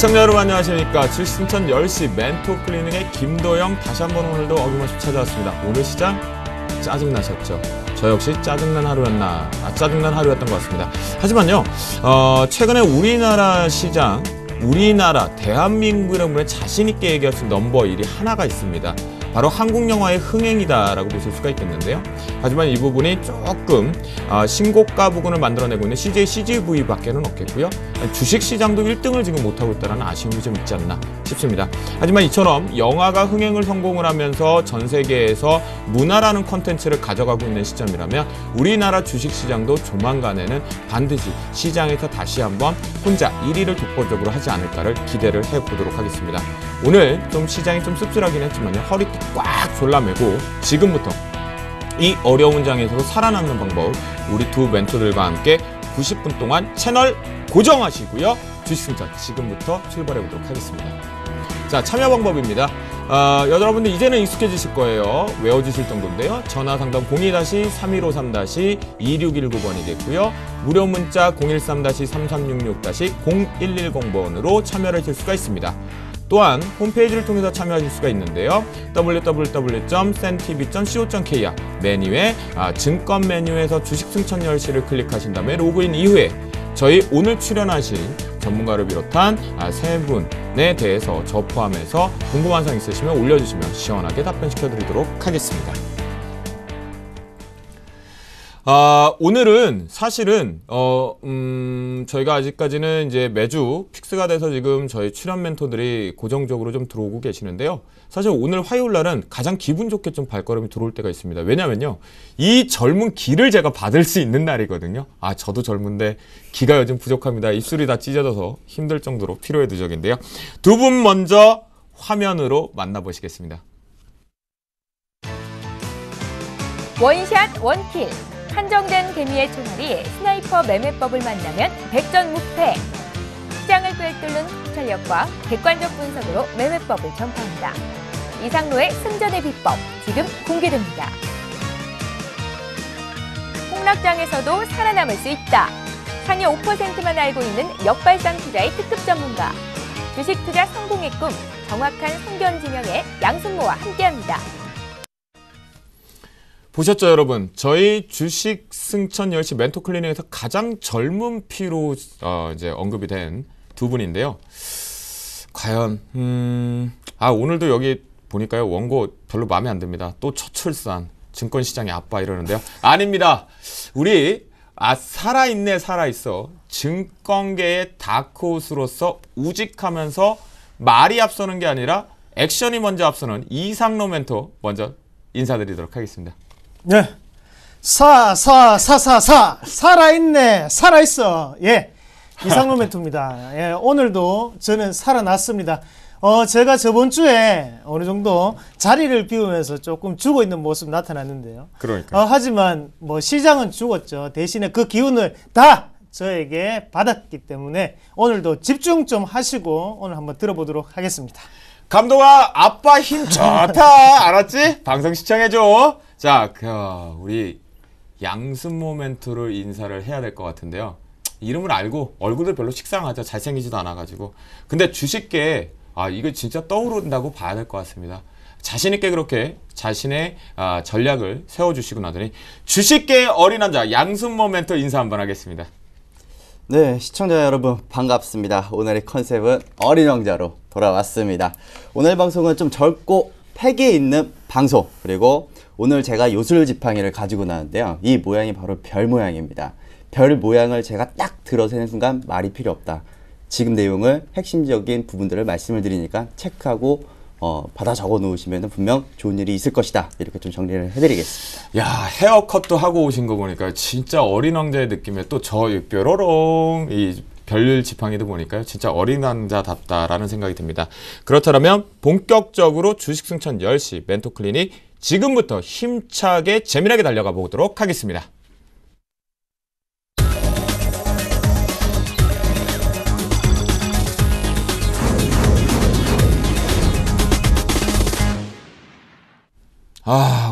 시청자 여러분 안녕하십니까. 주식순천 10시 멘토 클리닉의 김도영 다시 한번 오늘도 어김없이 찾아왔습니다. 오늘 시장 짜증나셨죠? 저 역시 짜증난 하루였던 것 같습니다. 하지만요, 최근에 우리나라 시장, 대한민국이라고 자신있게 얘기할 수 있는 넘버 1이 하나가 있습니다. 바로 한국 영화의 흥행이다라고 보실 수가 있겠는데요. 하지만 이 부분이 조금 신고가 부근을 만들어내고 있는 CJ CGV밖에는 없겠고요. 주식시장도 1등을 지금 못하고 있다는 아쉬움이 좀 있지 않나 싶습니다. 하지만 이처럼 영화가 흥행을 성공을 하면서 전 세계에서 문화라는 콘텐츠를 가져가고 있는 시점이라면 우리나라 주식시장도 조만간에는 반드시 시장에서 다시 한번 혼자 1위를 독보적으로 하지 않을까를 기대를 해보도록 하겠습니다. 오늘 좀 시장이 좀 씁쓸하긴 했지만요. 허리띠 꽉 졸라매고 지금부터 이 어려운 장에서도 살아남는 방법 우리 두 멘토들과 함께 90분 동안 채널 고정하시고요. 주식순천 지금부터 출발해보도록 하겠습니다. 자, 참여 방법입니다. 여러분들 이제는 익숙해지실 거예요. 외워지실 정도인데요. 전화상담 02-3253-2619번이겠고요. 무료 문자 013-3366-0110번으로 참여를 하실 수가 있습니다. 또한 홈페이지를 통해서 참여하실 수가 있는데요. www.sentv.co.kr 메뉴에 증권 메뉴에서 주식승천 10시를 클릭하신 다음에 로그인 이후에 저희 오늘 출연하신 전문가를 비롯한 세 분에 대해서 저 포함해서 궁금한 사항 있으시면 올려주시면 시원하게 답변시켜드리도록 하겠습니다. 오늘은 사실은 저희가 아직까지는 이제 매주 픽스가 돼서 지금 저희 출연 멘토들이 고정적으로 좀 들어오고 계시는데요. 사실 오늘 화요일 날은 가장 기분 좋게 좀 발걸음이 들어올 때가 있습니다. 왜냐면요, 이 젊은 기를 제가 받을 수 있는 날이거든요. 저도 젊은데 기가 요즘 부족합니다. 입술이 다 찢어져서 힘들 정도로 피로의 누적인데요. 두 분 먼저 화면으로 만나보시겠습니다. 원샷 원킬. 한정된 개미의 총알이 스나이퍼 매매법을 만나면 백전무패. 시장을 꿰뚫는 통찰력과 객관적 분석으로 매매법을 전파합니다. 이상로의 승전의 비법 지금 공개됩니다. 폭락장에서도 살아남을 수 있다. 상위 5%만 알고 있는 역발상 투자의 특급 전문가. 주식 투자 성공의 꿈, 정확한 성견 진영의 양순모와 함께합니다. 보셨죠, 여러분? 저희 주식 승천 10시 멘토 클리닉에서 가장 젊은 피로 이제 언급이 된 두 분인데요. 과연 오늘도 여기 보니까요, 원고 별로 마음에 안 듭니다. 또 첫 출산, 증권시장의 아빠 이러는데요. 아닙니다. 우리 살아있네, 살아있어. 증권계의 다크호스로서 우직하면서 말이 앞서는 게 아니라 액션이 먼저 앞서는 이상로 멘토 먼저 인사드리도록 하겠습니다. 네. 살아있네, 살아있어. 예. 이상로 멘토입니다. 예. 오늘도 저는 살아났습니다. 제가 저번 주에 어느 정도 자리를 비우면서 조금 죽어 있는 모습 나타났는데요. 그러니까. 하지만 뭐 시장은 죽었죠. 대신에 그 기운을 다 저에게 받았기 때문에 오늘도 집중 좀 하시고 오늘 한번 들어보도록 하겠습니다. 감독아, 아빠 힘 좋다. 알았지? 방송 시청해줘. 자, 우리 양순모 멘토를 인사를 해야 될 것 같은데요. 이름을 알고 얼굴도 별로 식상하죠. 잘생기지도 않아가지고. 근데 주식계 이거 진짜 떠오른다고 봐야 될 것 같습니다. 자신있게 그렇게 자신의 전략을 세워주시고 나더니 주식계의 어린 남자 양순모 멘토 인사 한번 하겠습니다. 네, 시청자 여러분 반갑습니다. 오늘의 컨셉은 어린 왕자로 돌아왔습니다. 오늘 방송은 좀 젊고 패기 있는 방송, 그리고 오늘 제가 요술지팡이를 가지고 나왔는데요. 이 모양이 바로 별 모양입니다. 별 모양을 제가 딱 들어서는 순간 말이 필요 없다. 지금 내용을 핵심적인 부분들을 말씀을 드리니까 체크하고 받아 적어 놓으시면 분명 좋은 일이 있을 것이다. 이렇게 좀 정리를 해드리겠습니다. 야, 헤어컷도 하고 오신 거 보니까 진짜 어린 왕자의 느낌에 또 저 뾰로롱 이 별 지팡이도 보니까요, 진짜 어린 왕자답다라는 생각이 듭니다. 그렇다면 본격적으로 주식승천 10시 멘토 클리닉 지금부터 힘차게 재미나게 달려가 보도록 하겠습니다.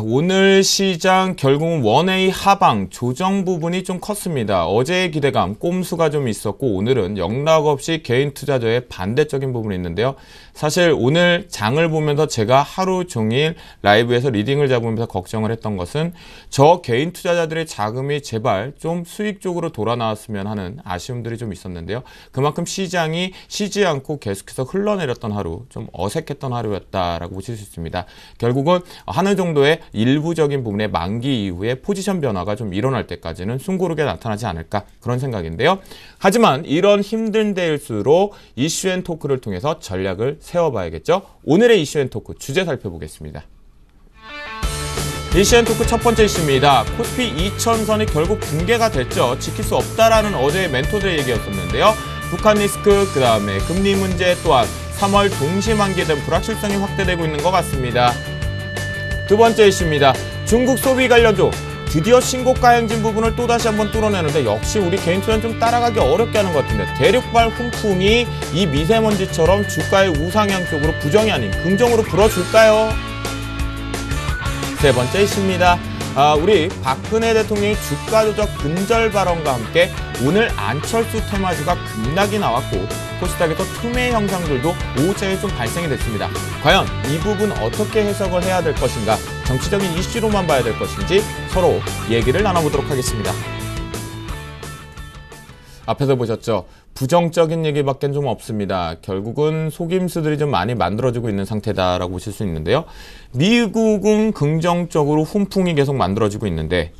오늘 시장 결국은 원웨이 하방 조정 부분이 좀 컸습니다. 어제의 기대감, 꼼수가 좀 있었고 오늘은 영락 없이 개인 투자자의 반대적인 부분이 있는데요. 사실 오늘 장을 보면서 제가 하루 종일 라이브에서 리딩을 잡으면서 걱정을 했던 것은 저 개인 투자자들의 자금이 제발 좀 수익 쪽으로 돌아 나왔으면 하는 아쉬움들이 좀 있었는데요. 그만큼 시장이 쉬지 않고 계속해서 흘러내렸던 하루, 좀 어색했던 하루였다라고 보실 수 있습니다. 결국은 어느 정도의 일부적인 부분의 만기 이후에 포지션 변화가 좀 일어날 때까지는 숨고르게 나타나지 않을까 그런 생각인데요. 하지만 이런 힘든 데일수록 이슈앤토크를 통해서 전략을 세워봐야겠죠. 오늘의 이슈앤토크 주제 살펴보겠습니다. 이슈앤토크 첫 번째 이슈입니다. 코스피 2000선이 결국 붕괴가 됐죠. 지킬 수 없다라는 어제의 멘토들의 얘기였었는데요. 북한 리스크, 그 다음에 금리 문제 또한 3월 동시 만기에 대한 불확실성이 확대되고 있는 것 같습니다. 두 번째 이슈입니다. 중국 소비 관련주 드디어 신고가 행진 부분을 또다시 한번 뚫어내는데 역시 우리 개인 투자는 좀 따라가기 어렵게 하는 것 같은데 대륙발 훈풍이 이 미세먼지처럼 주가의 우상향 쪽으로 부정이 아닌 긍정으로 불어줄까요? 세 번째 이슈입니다. 우리 박근혜 대통령의 주가 조작 근절 발언과 함께 오늘 안철수 테마주가 급락이 나왔고 코스닥에서 투매 현상들도 오후장에 좀 발생이 됐습니다. 과연 이 부분 어떻게 해석을 해야 될 것인가, 정치적인 이슈로만 봐야 될 것인지 서로 얘기를 나눠보도록 하겠습니다. 앞에서 보셨죠? 부정적인 얘기밖에 좀 없습니다. 결국은 속임수들이 좀 많이 만들어지고 있는 상태다라고 보실 수 있는데요. 미국은 긍정적으로 훈풍이 계속 만들어지고 있는데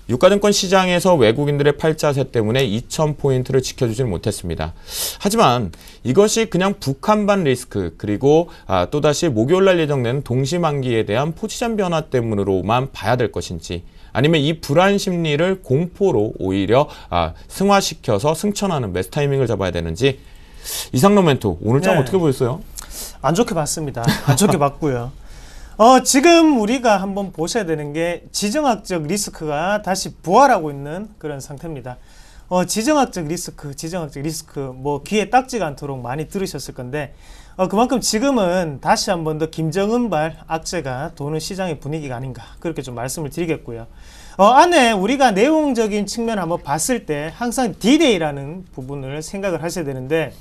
유가증권 시장에서 외국인들의 팔자세 때문에 2000포인트를 지켜주질 못했습니다. 하지만 이것이 그냥 북한발 리스크 그리고 또다시 목요일날 예정되는 동시만기에 대한 포지션 변화 때문으로만 봐야 될 것인지 아니면 이 불안 심리를 공포로 오히려 승화시켜서 승천하는 매수 타이밍을 잡아야 되는지 이상로 멘토 오늘 장 어떻게 보였어요? 안 좋게 봤습니다. 안 좋게 봤고요. 지금 우리가 한번 보셔야 되는 게 지정학적 리스크가 다시 부활하고 있는 그런 상태입니다. 지정학적 리스크 뭐 귀에 딱지가 않도록 많이 들으셨을 건데 그만큼 지금은 다시 한번 더 김정은발 악재가 도는 시장의 분위기가 아닌가 그렇게 좀 말씀을 드리겠고요. 안에 우리가 내용적인 측면 한번 봤을 때 항상 D-Day라는 부분을 생각을 하셔야 되는데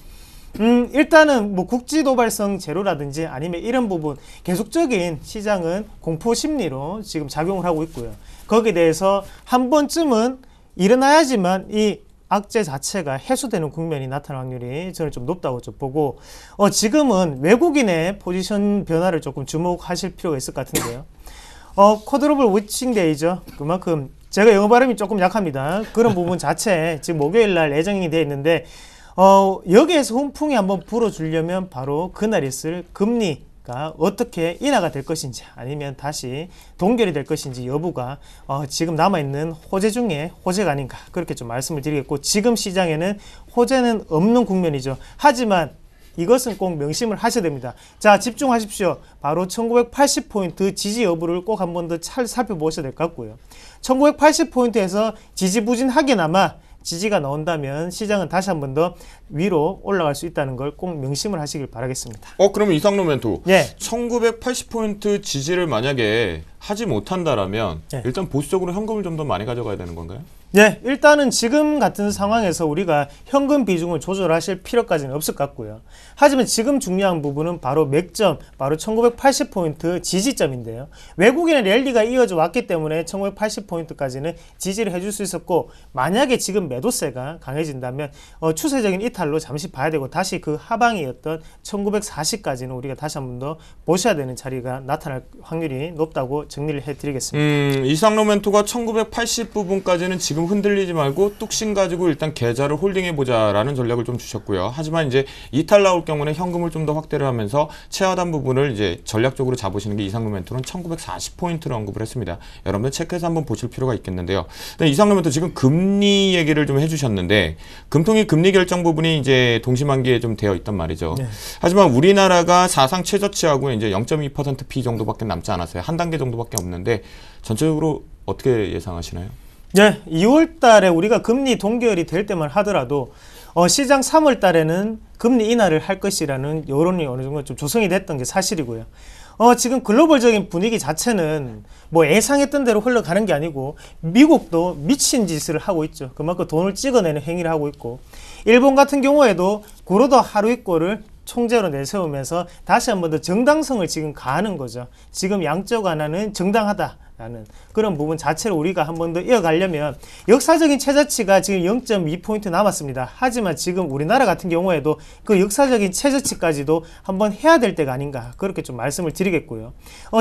일단은 뭐 국지도발성 제로라든지 아니면 이런 부분 계속적인 시장은 공포 심리로 지금 작용을 하고 있고요. 거기에 대해서 한 번쯤은 일어나야지만 이 악재 자체가 해소되는 국면이 나타날 확률이 저는 좀 높다고 좀 보고 지금은 외국인의 포지션 변화를 조금 주목하실 필요가 있을 것 같은데요. 쿼드러블 위칭 데이죠. 그만큼 제가 영어 발음이 조금 약합니다. 그런 부분 자체 지금 목요일날 예정이 되어 있는데 여기에서 훈풍이 한번 불어주려면 바로 그날 있을 금리가 어떻게 인하가 될 것인지 아니면 다시 동결이 될 것인지 여부가 지금 남아있는 호재 중에 호재가 아닌가 그렇게 좀 말씀을 드리겠고 지금 시장에는 호재는 없는 국면이죠. 하지만 이것은 꼭 명심을 하셔야 됩니다. 자, 집중하십시오. 바로 1980포인트 지지 여부를 꼭 한 번 더 살펴보셔야 될 것 같고요. 1980포인트에서 지지부진하게나마 지지가 나온다면 시장은 다시 한 번 더 위로 올라갈 수 있다는 걸 꼭 명심을 하시길 바라겠습니다. 그러면 이상로 멘토 1980포인트 지지를 만약에 하지 못한다라면 일단 보수적으로 현금을 좀 더 많이 가져가야 되는 건가요? 네, 일단은 지금 같은 상황에서 우리가 현금 비중을 조절하실 필요까지는 없을 것 같고요. 하지만 지금 중요한 부분은 바로 맥점, 바로 1980포인트 지지점인데요. 외국인의 랠리가 이어져 왔기 때문에 1980포인트까지는 지지를 해줄 수 있었고 만약에 지금 매도세가 강해진다면 추세적인 이탈로 잠시 봐야 되고 다시 그 하방이었던 1940까지는 우리가 다시 한 번 더 보셔야 되는 자리가 나타날 확률이 높다고 정리를 해드리겠습니다. 이상로 멘토가 1980 부분까지는 지금 흔들리지 말고 뚝심 가지고 일단 계좌를 홀딩해보자라는 전략을 좀 주셨고요. 하지만 이제 이탈 나올 경우는 현금을 좀 더 확대를 하면서 최하단 부분을 이제 전략적으로 잡으시는 게 이상로 멘토는 1940포인트를 언급을 했습니다. 여러분들 체크해서 한번 보실 필요가 있겠는데요. 이상로 멘토 지금 금리 얘기를 좀 해주셨는데 금통위 금리 결정 부분이 이제 동시만기에 좀 되어 있단 말이죠. 네. 하지만 우리나라가 사상 최저치하고 이제 0.2% 피 정도밖에 남지 않았어요. 한 단계 정도밖에 없는데 전체적으로 어떻게 예상하시나요? 네, 2월 달에 우리가 금리 동결이 될 때만 하더라도 시장 3월 달에는 금리 인하를 할 것이라는 여론이 어느 정도 좀 조성이 됐던 게 사실이고요. 지금 글로벌적인 분위기 자체는 뭐 예상했던 대로 흘러가는 게 아니고 미국도 미친 짓을 하고 있죠. 그만큼 돈을 찍어내는 행위를 하고 있고, 일본 같은 경우에도 구로다 하루이코를 총재로 내세우면서 다시 한 번 더 정당성을 지금 가하는 거죠. 지금 양적 완화는 정당하다라는 그런 부분 자체를 우리가 한 번 더 이어가려면 역사적인 최저치가 지금 0.2포인트 남았습니다. 하지만 지금 우리나라 같은 경우에도 그 역사적인 최저치까지도 한번 해야 될 때가 아닌가, 그렇게 좀 말씀을 드리겠고요.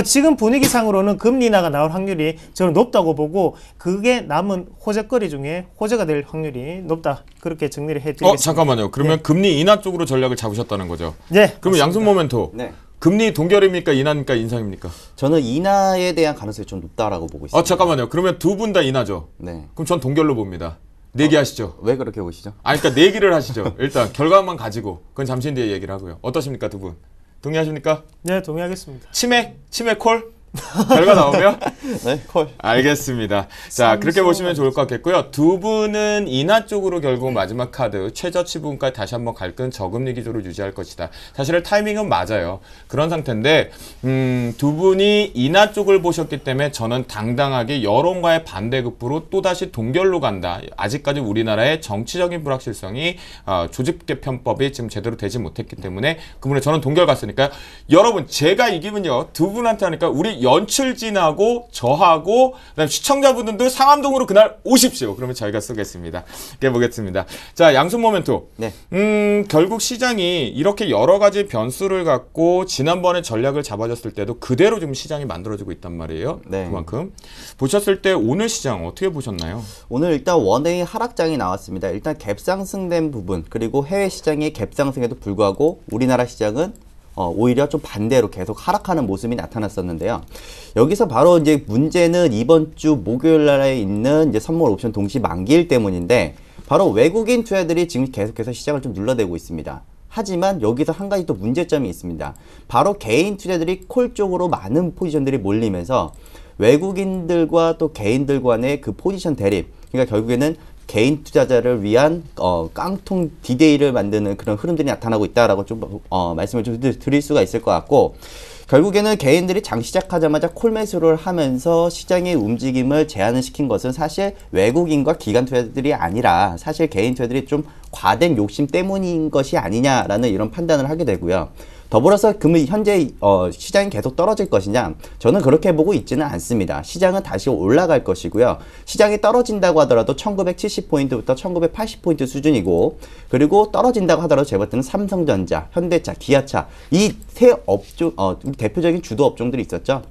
지금 분위기상으로는 금리 인하가 나올 확률이 저는 높다고 보고, 그게 남은 호재거리 중에 호재가 될 확률이 높다, 그렇게 정리를 해드리겠습니다. 잠깐만요. 그러면 네. 금리 인하 쪽으로 전략을 잡으셨다는 거죠? 네. 그러면 양손 모멘토. 네. 금리 동결입니까? 인하입니까? 인상입니까? 저는 인하에 대한 가능성이 좀 높다라고 보고 있습니다. 잠깐만요. 그러면 두 분 다 인하죠? 네. 그럼 전 동결로 봅니다. 내기하시죠. 왜 그렇게 보시죠? 그러니까 내기를 하시죠. 일단 결과만 가지고. 그건 잠시 뒤에 얘기를 하고요. 어떠십니까, 두 분? 동의하십니까? 네, 동의하겠습니다. 치맥 콜? 결과 나오면? 네, 콜. 알겠습니다. 자, 그렇게 보시면 좋을 것 같겠고요. 두 분은 인하 쪽으로 결국 마지막 카드 최저치 부분까지 다시 한번 갈 건 저금리 기조를 유지할 것이다. 사실 타이밍은 맞아요. 그런 상태인데 두 분이 인하 쪽을 보셨기 때문에 저는 당당하게 여론과의 반대급부로 또다시 동결로 간다. 아직까지 우리나라의 정치적인 불확실성이 조직개편법이 지금 제대로 되지 못했기 때문에 그분에 저는 동결 갔으니까요. 여러분, 제가 이기면요, 두 분한테 하니까 우리 연출진하고 저하고 그다음 시청자분들도 상암동으로 그날 오십시오. 그러면 저희가 쏘겠습니다. 이렇게 보겠습니다. 자, 양손 모멘토. 네. 결국 시장이 이렇게 여러 가지 변수를 갖고 지난번에 전략을 잡아줬을 때도 그대로 지금 시장이 만들어지고 있단 말이에요. 네. 그만큼 보셨을 때 오늘 시장 어떻게 보셨나요? 오늘 일단 원웨이 하락장이 나왔습니다. 일단 갭상승된 부분, 그리고 해외 시장의 갭상승에도 불구하고 우리나라 시장은 오히려 좀 반대로 계속 하락하는 모습이 나타났었는데요. 여기서 바로 이제 문제는 이번 주 목요일 날에 있는 이제 선물 옵션 동시 만기일 때문인데, 바로 외국인 투자들이 지금 계속해서 시장을 좀 눌러대고 있습니다. 하지만 여기서 한 가지 또 문제점이 있습니다. 바로 개인 투자들이 콜 쪽으로 많은 포지션들이 몰리면서 외국인들과 또 개인들 간의 그 포지션 대립, 그러니까 결국에는 개인 투자자를 위한 깡통 디데이를 만드는 그런 흐름들이 나타나고 있다라고 좀 말씀을 좀 드릴 수가 있을 것 같고, 결국에는 개인들이 장 시작하자마자 콜 매수를 하면서 시장의 움직임을 제한을 시킨 것은 사실 외국인과 기관 투자들이 아니라 사실 개인 투자들이 좀 과된 욕심 때문인 것이 아니냐라는 이런 판단을 하게 되고요. 더불어서 현재 시장이 계속 떨어질 것이냐, 저는 그렇게 보고 있지는 않습니다. 시장은 다시 올라갈 것이고요. 시장이 떨어진다고 하더라도 1970포인트부터 1980포인트 수준이고, 그리고 떨어진다고 하더라도 제가 볼 때는 삼성전자, 현대차, 기아차, 이 세 업종, 대표적인 주도 업종들이 있었죠.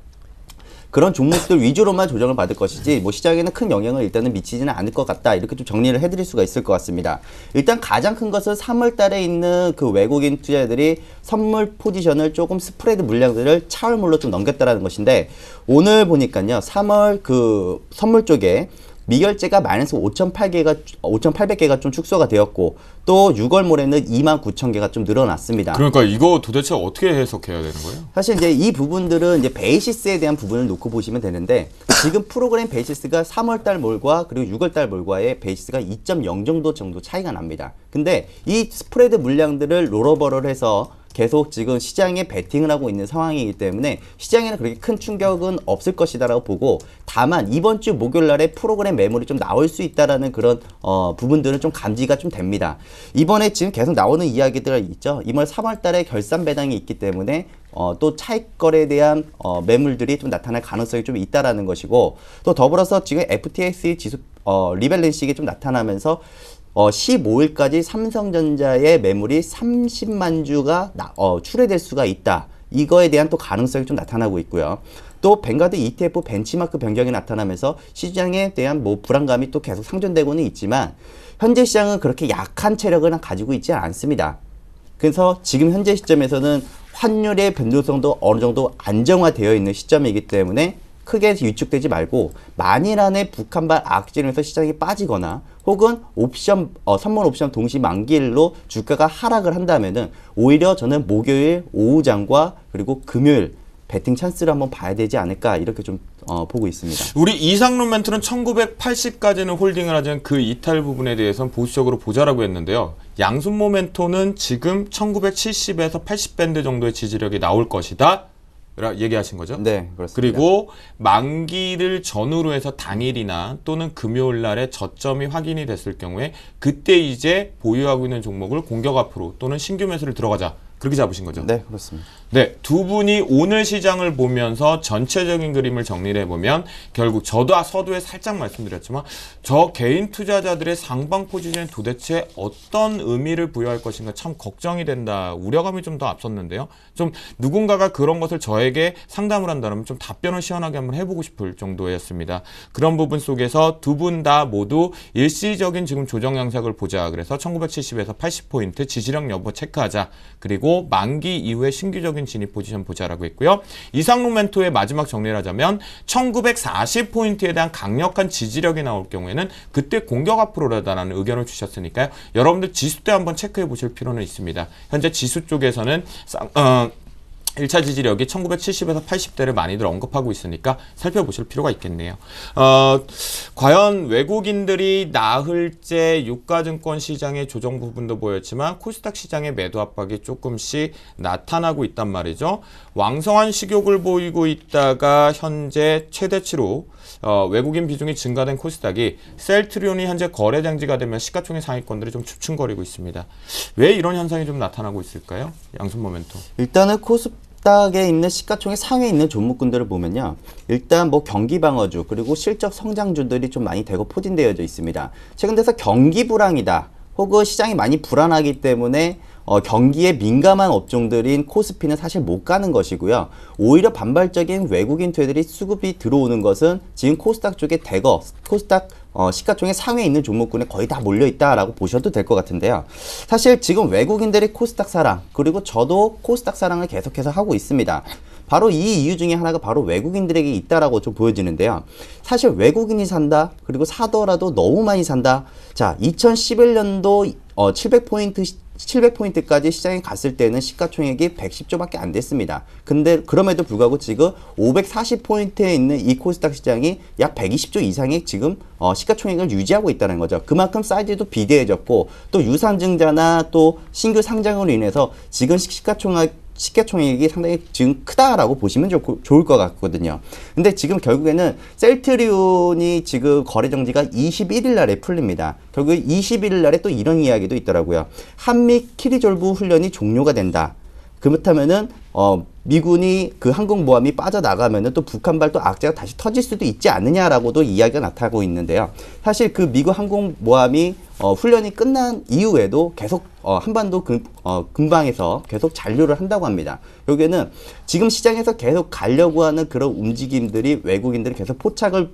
그런 종목들 위주로만 조정을 받을 것이지 뭐 시장에는 큰 영향을 일단은 미치지는 않을 것 같다, 이렇게 좀 정리를 해드릴 수가 있을 것 같습니다. 일단 가장 큰 것은 3월 달에 있는 그 외국인 투자자들이 선물 포지션을 조금 스프레드 물량들을 차월물로 좀 넘겼다라는 것인데, 오늘 보니까요 3월 그 선물 쪽에 미결제가 마이너스 5,800개가 좀 축소가 되었고, 또 6월 모레는 29,000개가 좀 늘어났습니다. 그러니까 이거 도대체 어떻게 해석해야 되는 거예요? 사실 이제 이 부분들은 이제 베이시스에 대한 부분을 놓고 보시면 되는데, 지금 프로그램 베이시스가 3월 달 몰과 그리고 6월 달 몰과의 베이시스가 2.0 정도 차이가 납니다. 근데 이 스프레드 물량들을 롤오버를 해서 계속 지금 시장에 베팅을 하고 있는 상황이기 때문에 시장에는 그렇게 큰 충격은 없을 것이다라고 보고, 다만 이번 주 목요일 날에 프로그램 매물이 좀 나올 수 있다라는 그런 부분들은 좀 감지가 좀 됩니다. 이번에 지금 계속 나오는 이야기들 있죠. 이번 3월 달에 결산 배당이 있기 때문에 또 차익 거래에 대한 매물들이 좀 나타날 가능성이 좀 있다라는 것이고, 또 더불어서 지금 FTX 지수 리밸런싱이 좀 나타나면서 15일까지 삼성전자의 매물이 30만 주가 출회될 수가 있다. 이거에 대한 또 가능성이 좀 나타나고 있고요. 또 뱅가드 ETF 벤치마크 변경이 나타나면서 시장에 대한 뭐 불안감이 또 계속 상존되고는 있지만, 현재 시장은 그렇게 약한 체력을 가지고 있지 않습니다. 그래서 지금 현재 시점에서는 환율의 변동성도 어느 정도 안정화되어 있는 시점이기 때문에 크게 위축되지 말고, 만일 안에 북한발 악재로서 시장이 빠지거나 혹은 선물 옵션 동시 만기일로 주가가 하락을 한다면은 오히려 저는 목요일 오후장과 그리고 금요일 배팅 찬스를 한번 봐야 되지 않을까, 이렇게 좀 보고 있습니다. 우리 이상론 멘트는 1980까지는 홀딩을 하지만 그 이탈 부분에 대해서는 보수적으로 보자라고 했는데요. 양순 모멘토는 지금 1970에서 80밴드 정도의 지지력이 나올 것이다. 얘기하신 거죠? 네, 그렇습니다. 그리고 만기를 전후로 해서 당일이나 또는 금요일 날에 저점이 확인이 됐을 경우에 그때 이제 보유하고 있는 종목을 공격 앞으로 또는 신규 매수를 들어가자. 그렇게 잡으신 거죠? 네, 그렇습니다. 네, 두 분이 오늘 시장을 보면서 전체적인 그림을 정리를 해보면 결국 저도 서두에 살짝 말씀드렸지만 저 개인 투자자들의 상방 포지션에 도대체 어떤 의미를 부여할 것인가 참 걱정이 된다. 우려감이 좀 더 앞섰는데요. 좀 누군가가 그런 것을 저에게 상담을 한다면 좀 답변을 시원하게 한번 해보고 싶을 정도였습니다. 그런 부분 속에서 두 분 다 모두 일시적인 지금 조정 양상을 보자. 그래서 1970에서 80포인트 지지력 여부 체크하자. 그리고 만기 이후에 신규적인 진입 포지션 보자라고 했고요. 이상록 멘토의 마지막 정리를 하자면 1940포인트에 대한 강력한 지지력이 나올 경우에는 그때 공격 앞으로라다라는 의견을 주셨으니까요. 여러분들 지수 때 한번 체크해 보실 필요는 있습니다. 현재 지수 쪽에서는 1차 지지력이 1970에서 80대를 많이들 언급하고 있으니까 살펴보실 필요가 있겠네요. 과연 외국인들이 나흘째 유가증권 시장의 조정 부분도 보였지만 코스닥 시장의 매도 압박이 조금씩 나타나고 있단 말이죠. 왕성한 식욕을 보이고 있다가 현재 최대치로 외국인 비중이 증가된 코스닥이 셀트리온이 현재 거래 장지가 되면 시가총액 상위권들이 좀 주춤거리고 있습니다. 왜 이런 현상이 좀 나타나고 있을까요? 양순 모멘토. 일단은 코스닥에 있는 시가총액 상위에 있는 종목군들을 보면요. 일단 뭐 경기 방어주 그리고 실적 성장주들이 좀 많이 대거 포진되어져 있습니다. 최근 들어서 경기 불황이다. 혹은 시장이 많이 불안하기 때문에 경기에 민감한 업종들인 코스피는 사실 못 가는 것이고요. 오히려 반발적인 외국인 투자들이 수급이 들어오는 것은 지금 코스닥 쪽에 대거 코스닥 시가총액 상위에 있는 종목군에 거의 다 몰려있다라고 보셔도 될 것 같은데요. 사실 지금 외국인들이 코스닥 사랑 그리고 저도 코스닥 사랑을 계속해서 하고 있습니다. 바로 이 이유 중에 하나가 바로 외국인들에게 있다라고 좀 보여지는데요. 사실 외국인이 산다 그리고 사더라도 너무 많이 산다. 자, 2011년도 700포인트까지 시장에 갔을 때는 시가총액이 110조밖에 안 됐습니다. 근데 그럼에도 불구하고 지금 540포인트에 있는 이 코스닥 시장이 약 120조 이상의 지금 시가총액을 유지하고 있다는 거죠. 그만큼 사이즈도 비대해졌고 또 유상증자나 또 신규 상장으로 인해서 지금 시가총액이 상당히 지금 크다라고 보시면 좋을 것 같거든요. 근데 지금 결국에는 셀트리온이 지금 거래 정지가 21일 날에 풀립니다. 결국에 21일 날에 또 이런 이야기도 있더라고요. 한미 키리졸브 훈련이 종료가 된다. 그렇다면은 미군이 그 항공모함이 빠져나가면은 또 북한발 또 악재가 다시 터질 수도 있지 않느냐라고도 이야기가 나타나고 있는데요. 사실 그 미국 항공모함이 훈련이 끝난 이후에도 계속 한반도 근방에서 계속 잔류를 한다고 합니다. 여기에는 지금 시장에서 계속 가려고 하는 그런 움직임들이 외국인들이 계속 포착을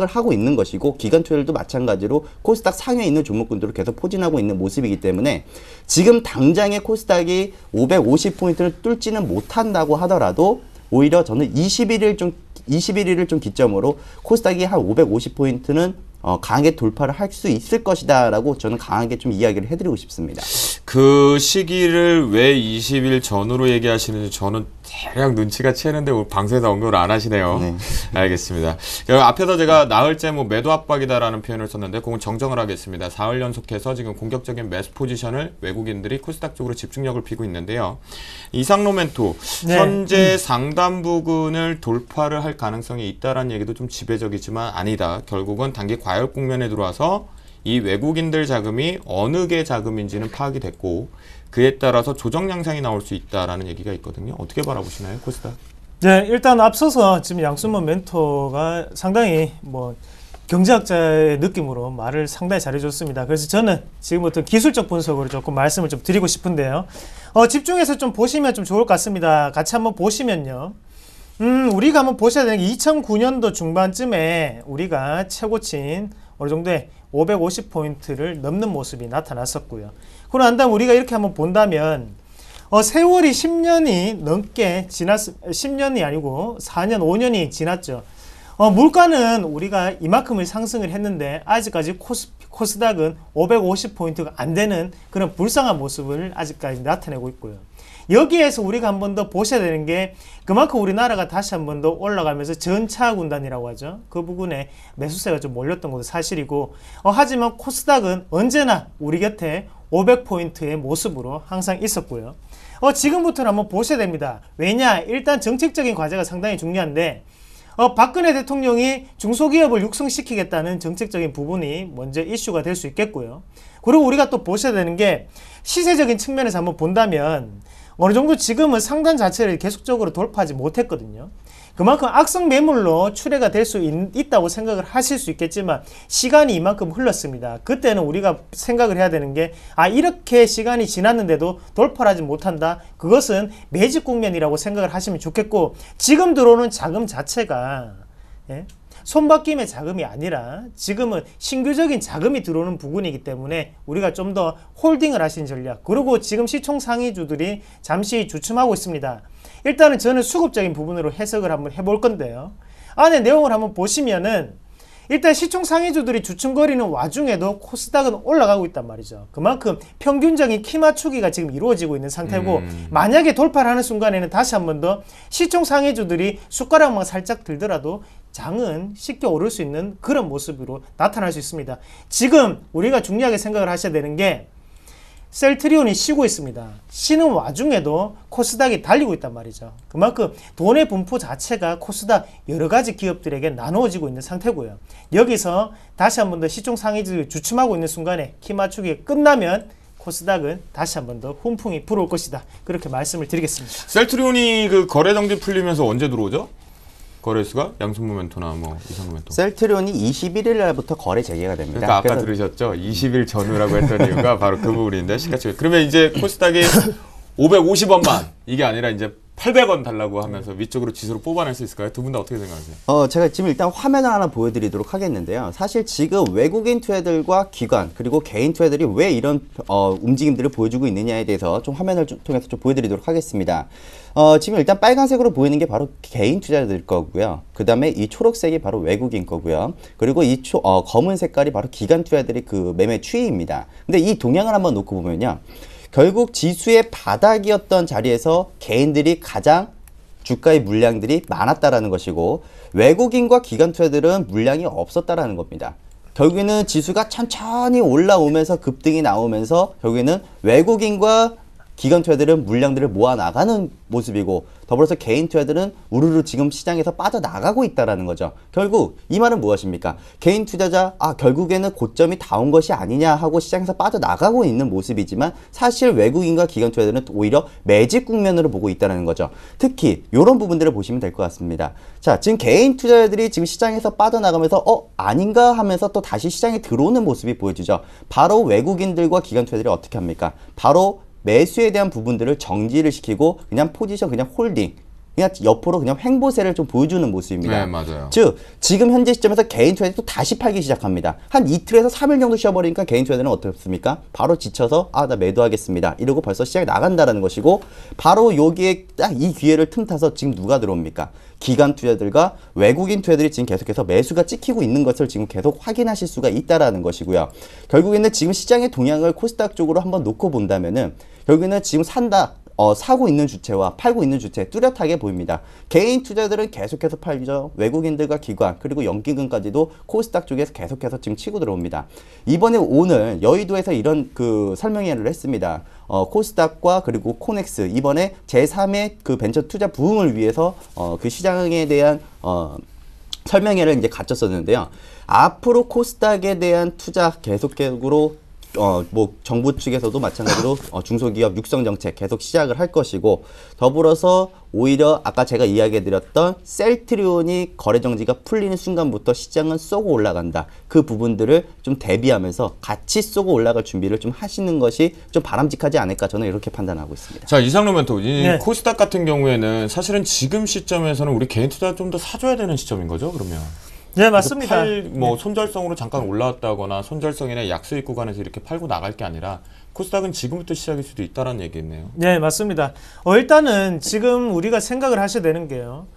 하고 있는 것이고 기관 투자들도 마찬가지로 코스닥 상위에 있는 종목군들을 계속 포진하고 있는 모습이기 때문에 지금 당장의 코스닥이 550포인트를 뚫지는 못한다고 하더라도 오히려 저는 21일을 좀 기점으로 코스닥이 한 550포인트는 강하게 돌파를 할 수 있을 것이다 라고 저는 강하게 좀 이야기를 해드리고 싶습니다. 그 시기를 왜 20일 전후로 얘기하시는지 저는 대략 눈치가 채는데 오늘 방송에서 언급을 안 하시네요. 네. 알겠습니다. 앞에서 제가 나흘째 뭐 매도 압박이다라는 표현을 썼는데 그건 정정을 하겠습니다. 4흘 연속해서 지금 공격적인 매수 포지션을 외국인들이 코스닥 쪽으로 집중력을 피고 있는데요. 이상록 멘토 네. 현재 상단 부근을 돌파를 할 가능성이 있다라는 얘기도 좀 지배적이지만 아니다. 결국은 단기 과열 국면에 들어와서 이 외국인들 자금이 어느 게 자금인지는 파악이 됐고 그에 따라서 조정 양상이 나올 수 있다라는 얘기가 있거든요. 어떻게 바라보시나요, 코스닥? 네, 일단 앞서서 지금 양순모 멘토가 상당히 뭐 경제학자의 느낌으로 말을 상당히 잘해줬습니다. 그래서 저는 지금부터 기술적 분석으로 조금 말씀을 좀 드리고 싶은데요. 집중해서 좀 보시면 좀 좋을 것 같습니다. 같이 한번 보시면요. 우리가 한번 보셔야 되는 게 2009년도 중반쯤에 우리가 최고치인 어느 정도의 550포인트를 넘는 모습이 나타났었고요. 그러고 난 다음 우리가 이렇게 한번 본다면 세월이 10년이 넘게 10년이 아니고 4년, 5년이 지났죠. 물가는 우리가 이만큼을 상승을 했는데 아직까지 코스닥은 550포인트가 안 되는 그런 불쌍한 모습을 아직까지 나타내고 있고요. 여기에서 우리가 한 번 더 보셔야 되는 게 그만큼 우리나라가 다시 한 번 더 올라가면서 전차 군단이라고 하죠. 그 부분에 매수세가 좀 몰렸던 것도 사실이고 하지만 코스닥은 언제나 우리 곁에 500포인트의 모습으로 항상 있었고요. 지금부터는 한번 보셔야 됩니다. 왜냐? 일단 정책적인 과제가 상당히 중요한데 박근혜 대통령이 중소기업을 육성시키겠다는 정책적인 부분이 먼저 이슈가 될 수 있겠고요. 그리고 우리가 또 보셔야 되는 게 시세적인 측면에서 한번 본다면 어느 정도 지금은 상단 자체를 계속적으로 돌파하지 못했거든요. 그만큼 악성 매물로 출회가 될 수 있다고 생각을 하실 수 있겠지만 시간이 이만큼 흘렀습니다. 그때는 우리가 생각을 해야 되는 게 이렇게 시간이 지났는데도 돌파를 하지 못한다. 그것은 매집 국면이라고 생각을 하시면 좋겠고 지금 들어오는 자금 자체가 손바뀜의 자금이 아니라 지금은 신규적인 자금이 들어오는 부분이기 때문에 우리가 좀 더 홀딩을 하신 전략 그리고 지금 시총 상위주들이 잠시 주춤하고 있습니다. 일단은 저는 수급적인 부분으로 해석을 한번 해볼 건데요. 안에 내용을 한번 보시면은 일단 시총 상위주들이 주춤거리는 와중에도 코스닥은 올라가고 있단 말이죠. 그만큼 평균적인 키 맞추기가 지금 이루어지고 있는 상태고 만약에 돌파를 하는 순간에는 다시 한 번 더 시총 상위주들이 숟가락만 살짝 들더라도 장은 쉽게 오를 수 있는 그런 모습으로 나타날 수 있습니다. 지금 우리가 중요하게 생각을 하셔야 되는 게 셀트리온이 쉬고 있습니다. 쉬는 와중에도 코스닥이 달리고 있단 말이죠. 그만큼 돈의 분포 자체가 코스닥 여러 가지 기업들에게 나누어지고 있는 상태고요. 여기서 다시 한 번 더 시총 상위주들이 주춤하고 있는 순간에 키 맞추기가 끝나면 코스닥은 다시 한 번 더 훈풍이 불어올 것이다. 그렇게 말씀을 드리겠습니다. 셀트리온이 그 거래 정지 풀리면서 언제 들어오죠? 거래수가 양손모멘토나 뭐 이상모멘토. 셀트리온이 21일 날부터 거래 재개가 됩니다. 그러니까 아까 들으셨죠? 20일 전후라고 했던 이유가 바로 그 부분인데 시가총액. 그러면 이제 코스닥이 550원만 이게 아니라 이제 800원 달라고 하면서 위쪽으로 지수로 뽑아낼 수 있을까요? 두 분 다 어떻게 생각하세요? 제가 지금 일단 화면을 하나 보여드리도록 하겠는데요. 사실 지금 외국인 투자들과 기관 그리고 개인 투자들이 왜 이런 움직임들을 보여주고 있느냐에 대해서 좀 화면을 통해서 좀 보여드리도록 하겠습니다. 지금 일단 빨간색으로 보이는 게 바로 개인 투자자들 거고요. 그 다음에 이 초록색이 바로 외국인 거고요. 그리고 이 검은 색깔이 바로 기관 투자들의 그 매매 추이입니다. 근데 이 동향을 한번 놓고 보면요. 결국 지수의 바닥이었던 자리에서 개인들이 가장 주가의 물량들이 많았다라는 것이고 외국인과 기관 투자들은 물량이 없었다라는 겁니다. 결국에는 지수가 천천히 올라오면서 급등이 나오면서 결국에는 외국인과 기관 투자들은 물량들을 모아 나가는 모습이고 더불어서 개인 투자들은 우르르 지금 시장에서 빠져나가고 있다라는 거죠. 결국 이 말은 무엇입니까? 개인 투자자 결국에는 고점이 다 온 것이 아니냐 하고 시장에서 빠져나가고 있는 모습이지만 사실 외국인과 기관 투자들은 오히려 매집 국면으로 보고 있다는 거죠. 특히 이런 부분들을 보시면 될 것 같습니다. 자, 지금 개인 투자자들이 지금 시장에서 빠져나가면서 아닌가 하면서 또 다시 시장에 들어오는 모습이 보여지죠. 바로 외국인들과 기관 투자들이 어떻게 합니까? 바로 매수에 대한 부분들을 정지를 시키고 그냥 포지션 그냥 홀딩 그냥 옆으로 그냥 횡보세를 좀 보여주는 모습입니다. 네, 맞아요. 즉 지금 현재 시점에서 개인 투자들이 또 다시 팔기 시작합니다. 한 이틀에서 3일 정도 쉬어버리니까 개인 투자들은 어떻습니까? 바로 지쳐서 나 매도하겠습니다. 이러고 벌써 시장에 나간다라는 것이고 바로 여기에 딱 이 기회를 틈타서 지금 누가 들어옵니까? 기관 투자들과 외국인 투자들이 지금 계속해서 매수가 찍히고 있는 것을 지금 계속 확인하실 수가 있다라는 것이고요. 결국에는 지금 시장의 동향을 코스닥 쪽으로 한번 놓고 본다면은 결국에는 지금 사고 있는 주체와 팔고 있는 주체 뚜렷하게 보입니다. 개인 투자들은 계속해서 팔죠. 외국인들과 기관 그리고 연기금까지도 코스닥 쪽에서 계속해서 지금 치고 들어옵니다. 이번에 오늘 여의도에서 이런 그 설명회를 했습니다. 코스닥과 그리고 코넥스 이번에 제3의 그 벤처 투자 부흥을 위해서 그 시장에 대한 설명회를 이제 갖췄었는데요. 앞으로 코스닥에 대한 투자 계속적으로 뭐 정부 측에서도 마찬가지로 중소기업 육성 정책 계속 시작을 할 것이고 더불어서 오히려 아까 제가 이야기해드렸던 셀트리온이 거래 정지가 풀리는 순간부터 시장은 쏘고 올라간다. 그 부분들을 좀 대비하면서 같이 쏘고 올라갈 준비를 좀 하시는 것이 좀 바람직하지 않을까 저는 이렇게 판단하고 있습니다. 자, 이상로 멘토. 네. 코스닥 같은 경우에는 사실은 지금 시점에서는 우리 개인 투자 좀 더 사줘야 되는 시점인 거죠, 그러면? 네, 맞습니다. 손절성으로 잠깐 올라왔다거나 손절성이나 약수익 구간에서 이렇게 팔고 나갈 게 아니라 코스닥은 지금부터 시작일 수도 있다는 얘기겠네요. 네, 맞습니다. 일단은 지금 우리가 생각을 하셔야 되는 게요.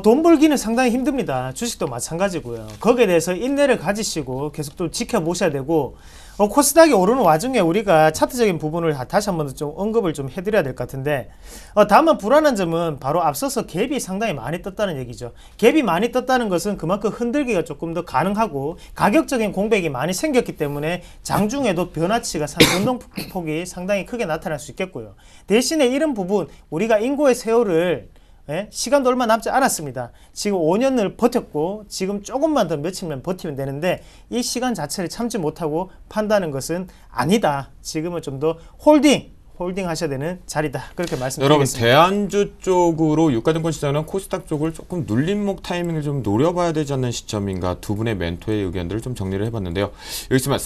돈 벌기는 상당히 힘듭니다. 주식도 마찬가지고요. 거기에 대해서 인내를 가지시고 계속 또 지켜보셔야 되고 코스닥이 오르는 와중에 우리가 차트적인 부분을 다시 한번 좀 언급을 좀 해드려야 될 것 같은데, 다만 불안한 점은 바로 앞서서 갭이 상당히 많이 떴다는 얘기죠. 갭이 많이 떴다는 것은 그만큼 흔들기가 조금 더 가능하고 가격적인 공백이 많이 생겼기 때문에 장중에도 변화치가 변동폭이 상당히 크게 나타날 수 있겠고요. 대신에 이런 부분, 우리가 인고의 세월을 시간도 얼마 남지 않았습니다. 지금 5년을 버텼고 지금 조금만 더 며칠만 버티면 되는데 이 시간 자체를 참지 못하고 판다는 것은 아니다. 지금은 좀 더 홀딩 하셔야 되는 자리다. 그렇게 말씀드리겠습니다. 여러분, 대안주 쪽으로 유가증권 시장은 코스닥 쪽을 조금 눌림목 타이밍을 좀 노려봐야 되지 않는 시점인가, 두 분의 멘토의 의견들을 좀 정리를 해봤는데요. 여기 있으면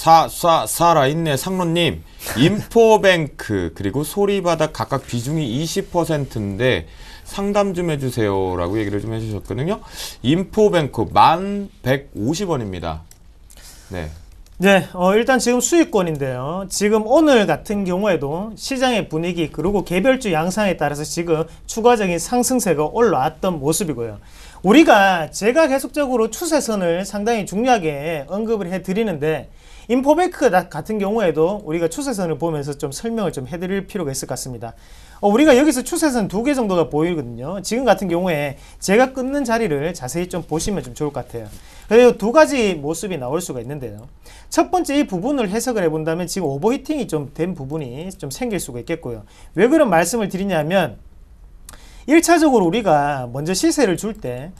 살아있네 상로님, 인포뱅크 그리고 소리바닥 각각 비중이 20%인데 상담 좀 해주세요 라고 얘기를 좀 해주셨거든요. 인포뱅크 1150원입니다. 네. 네, 일단 지금 수익권인데요. 지금 오늘 같은 경우에도 시장의 분위기 그리고 개별주 양상에 따라서 지금 추가적인 상승세가 올라왔던 모습이고요. 제가 계속적으로 추세선을 상당히 중요하게 언급을 해드리는데, 인포뱅크 같은 경우에도 우리가 추세선을 보면서 좀 설명을 좀 해드릴 필요가 있을 것 같습니다. 우리가 여기서 추세선 2개 정도가 보이거든요. 지금 같은 경우에 제가 끊는 자리를 자세히 좀 보시면 좀 좋을 것 같아요. 그리고 두 가지 모습이 나올 수가 있는데요. 첫 번째, 이 부분을 해석을 해본다면 지금 오버히팅이 좀 된 부분이 좀 생길 수가 있겠고요. 왜 그런 말씀을 드리냐면, 1차적으로 우리가 먼저 시세를 줄 때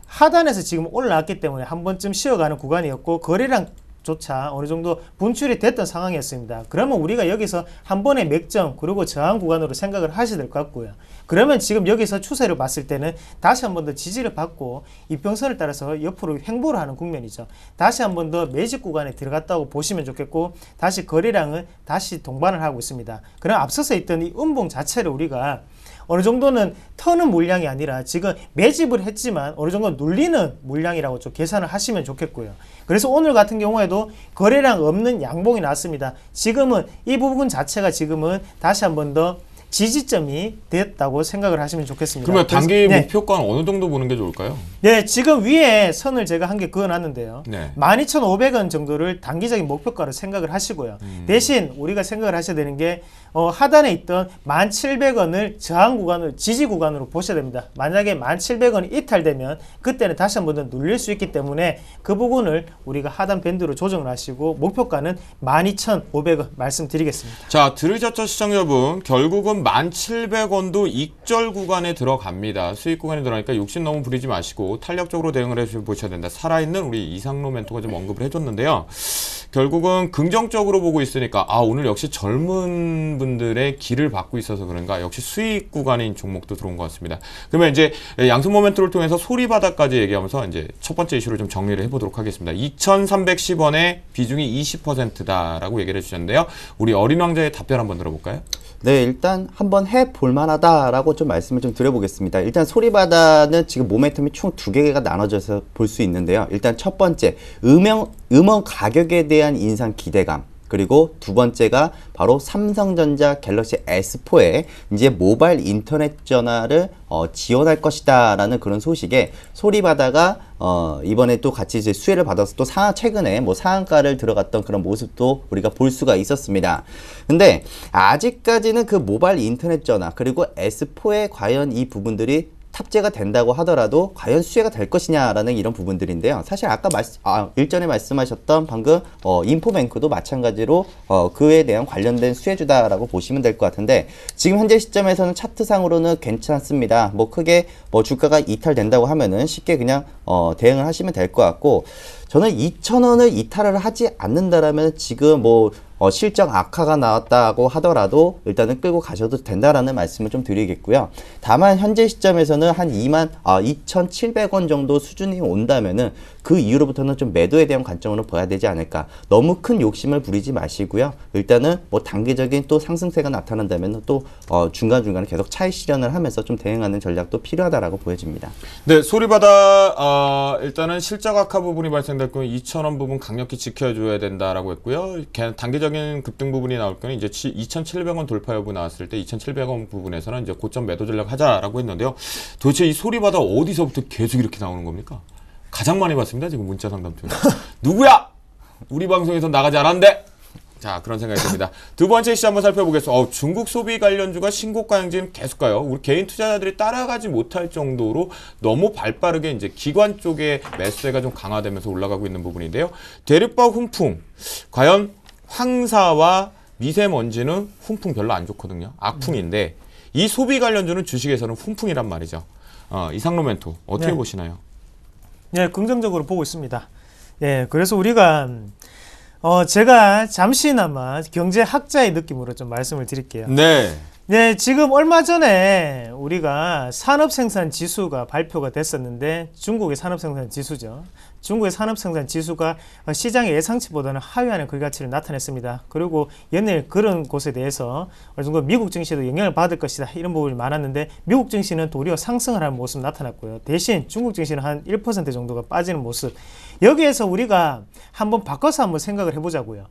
하단에서 지금 올라왔기 때문에 한 번쯤 쉬어가는 구간이었고, 거래량 조차 어느 정도 분출이 됐던 상황이었습니다. 그러면 우리가 여기서 한 번의 맥점 그리고 저항 구간으로 생각을 하셔야 될 것 같고요. 그러면 지금 여기서 추세를 봤을 때는 다시 한 번 더 지지를 받고 이평선을 따라서 옆으로 횡보를 하는 국면이죠. 다시 한 번 더 매집 구간에 들어갔다고 보시면 좋겠고, 다시 거래량은 다시 동반을 하고 있습니다. 그럼 앞서서 있던 이 음봉 자체를 우리가 어느 정도는 터는 물량이 아니라 지금 매집을 했지만 어느 정도 눌리는 물량이라고 좀 계산을 하시면 좋겠고요. 그래서 오늘 같은 경우에도 거래량 없는 양봉이 나왔습니다. 지금은 이 부분 자체가 지금은 다시 한 번 더 지지점이 됐다고 생각을 하시면 좋겠습니다. 그러면 단기 네. 목표가는 어느 정도 보는 게 좋을까요? 네, 지금 위에 선을 제가 한 개 그어놨는데요. 네. 12,500원 정도를 단기적인 목표가로 생각을 하시고요. 대신 우리가 생각을 하셔야 되는 게 하단에 있던 1,700원을 저항 구간으로, 지지 구간으로 보셔야 됩니다. 만약에 1,700원이 이탈되면 그때는 다시 한 번 더 눌릴 수 있기 때문에 그 부분을 우리가 하단 밴드로 조정을 하시고 목표가는 12,500원 말씀드리겠습니다. 자, 들으셨죠 시청자 여러분? 결국은 1,700원도 익절 구간에 들어갑니다. 수익 구간에 들어가니까 욕심 너무 부리지 마시고 탄력적으로 대응을 해보셔야 된다. 살아있는 우리 이상로 멘토가 좀 언급을 해줬는데요. 결국은 긍정적으로 보고 있으니까 오늘 역시 젊은 분들의 길을 받고 있어서 그런가 역시 수익 구간인 종목도 들어온 것 같습니다. 그러면 이제 양성 모멘트를 통해서 소리바닥까지 얘기하면서 이제 첫 번째 이슈를 좀 정리를 해보도록 하겠습니다. 2,310원의 비중이 20%다라고 얘기를 해주셨는데요. 우리 어린 왕자의 답변 한번 들어볼까요? 네, 일단 한번 해볼 만하다라고 좀 말씀을 좀 드려보겠습니다. 일단 소리바다는 지금 모멘텀이 총 2개가 나눠져서 볼 수 있는데요. 일단 첫 번째, 음원 가격에 대한 인상 기대감. 그리고 두 번째가 바로 삼성전자 갤럭시 S4에 이제 모바일 인터넷 전화를 지원할 것이다 라는 그런 소식에 소리바다가 이번에 또 같이 이제 수혜를 받아서 또 최근에 뭐 상한가를 들어갔던 그런 모습도 우리가 볼 수가 있었습니다. 근데 아직까지는 그 모바일 인터넷 전화 그리고 S4에 과연 이 부분들이 탑재가 된다고 하더라도 과연 수혜가 될 것이냐라는 이런 부분들인데요. 사실 아까 일전에 말씀하셨던 방금 인포뱅크도 마찬가지로 그에 대한 관련된 수혜주다라고 보시면 될 것 같은데, 지금 현재 시점에서는 차트상으로는 괜찮습니다. 뭐 크게 뭐 주가가 이탈된다고 하면은 쉽게 그냥 대응을 하시면 될 것 같고, 저는 2,000원을 이탈을 하지 않는다라면 지금 뭐 실적 악화가 나왔다고 하더라도 일단은 끌고 가셔도 된다라는 말씀을 좀 드리겠고요. 다만 현재 시점에서는 한 2,700원 정도 수준이 온다면은 그 이후로부터는 좀 매도에 대한 관점으로 봐야 되지 않을까. 너무 큰 욕심을 부리지 마시고요. 일단은 뭐 단기적인 또 상승세가 나타난다면 또 중간중간에 계속 차익 실현을 하면서 좀 대응하는 전략도 필요하다라고 보여집니다. 네, 소리바다 일단은 실적 악화 부분이 발생됐고 2,000원 부분 강력히 지켜줘야 된다라고 했고요. 단기적인 급등 부분이 나올 경우 이제 2,700원 돌파 여부 나왔을 때 2,700원 부분에서는 이제 고점 매도 전략 하자라고 했는데요. 도대체 이 소리바다 어디서부터 계속 이렇게 나오는 겁니까? 가장 많이 봤습니다. 지금 문자 상담 중에. 누구야? 우리 방송에서 나가지 않았는데? 자, 그런 생각이 듭니다. 두 번째 이슈 한번 살펴보겠습니다. 중국 소비 관련주가 신고가 행진 계속 가요. 우리 개인 투자자들이 따라가지 못할 정도로 너무 발빠르게 이제 기관 쪽의 매수세가 좀 강화되면서 올라가고 있는 부분인데요. 대륙박 훈풍, 과연 황사와 미세먼지는 훈풍 별로 안 좋거든요. 악풍인데 이 소비 관련주는 주식에서는 훈풍이란 말이죠. 이상로 멘토 어떻게 네. 보시나요? 네, 긍정적으로 보고 있습니다. 예, 그래서 우리가 제가 잠시나마 경제학자의 느낌으로 좀 말씀을 드릴게요. 네. 네, 지금 얼마 전에 우리가 산업생산지수가 발표가 됐었는데 중국의 산업생산지수죠. 중국의 산업생산지수가 시장의 예상치보다는 하회하는 그 가치를 나타냈습니다. 그리고 연일 그런 곳에 대해서 어느 정도 미국 증시도 영향을 받을 것이다 이런 부분이 많았는데 미국 증시는 도리어 상승을 하는 모습 나타났고요. 대신 중국 증시는 한 1% 정도가 빠지는 모습. 여기에서 우리가 한번 바꿔서 한번 생각을 해보자고요.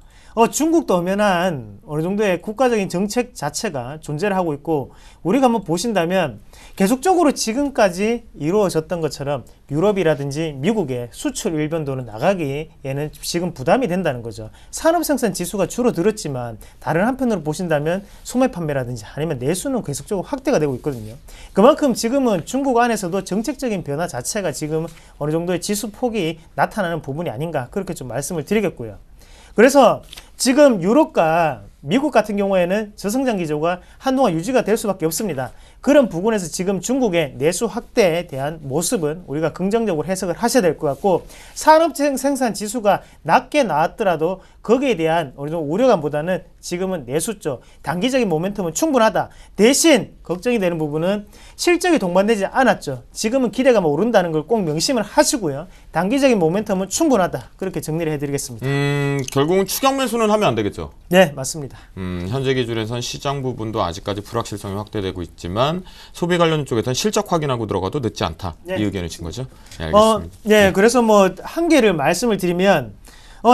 중국도 엄연한 어느 정도의 국가적인 정책 자체가 존재를 하고 있고 우리가 한번 보신다면 계속적으로 지금까지 이루어졌던 것처럼 유럽이라든지 미국의 수출 일변도는 나가기에는 지금 부담이 된다는 거죠. 산업생산 지수가 줄어들었지만 다른 한편으로 보신다면 소매 판매라든지 아니면 내수는 계속적으로 확대가 되고 있거든요. 그만큼 지금은 중국 안에서도 정책적인 변화 자체가 지금 어느 정도의 지수 폭이 나타나는 부분이 아닌가 그렇게 좀 말씀을 드리겠고요. 그래서 지금 유럽과 미국 같은 경우에는 저성장 기조가 한동안 유지가 될 수밖에 없습니다. 그런 부분에서 지금 중국의 내수 확대에 대한 모습은 우리가 긍정적으로 해석을 하셔야 될 것 같고 산업 생산 지수가 낮게 나왔더라도 거기에 대한 어느 정도 우려감보다는 지금은 내수 쪽 단기적인 모멘텀은 충분하다. 대신 걱정이 되는 부분은 실적이 동반되지 않았죠. 지금은 기대감이 오른다는 걸 꼭 명심을 하시고요. 단기적인 모멘텀은 충분하다. 그렇게 정리를 해드리겠습니다. 결국은 추격 매수는 하면 안 되겠죠. 네, 맞습니다. 현재 기준에선 시장 부분도 아직까지 불확실성이 확대되고 있지만 소비 관련 쪽에서는 실적 확인하고 들어가도 늦지 않다. 네. 이 의견이신 거죠? 네, 알겠습니다. 네, 그래서 한 개를 말씀을 드리면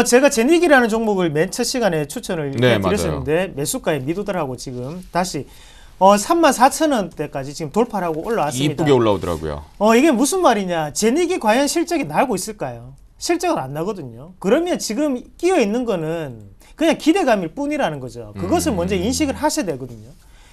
제가 제닉이라는 종목을 맨 첫 시간에 추천을 네, 드렸었는데 매수가에 미도달하고 지금 다시 34,000원대까지 지금 돌파를 하고 올라왔습니다. 이쁘게 올라오더라고요. 이게 무슨 말이냐? 제닉이 과연 실적이 나고 있을까요? 실적은 안 나거든요. 그러면 지금 끼어 있는 거는 그냥 기대감일 뿐이라는 거죠. 그것을 먼저 인식을 하셔야 되거든요.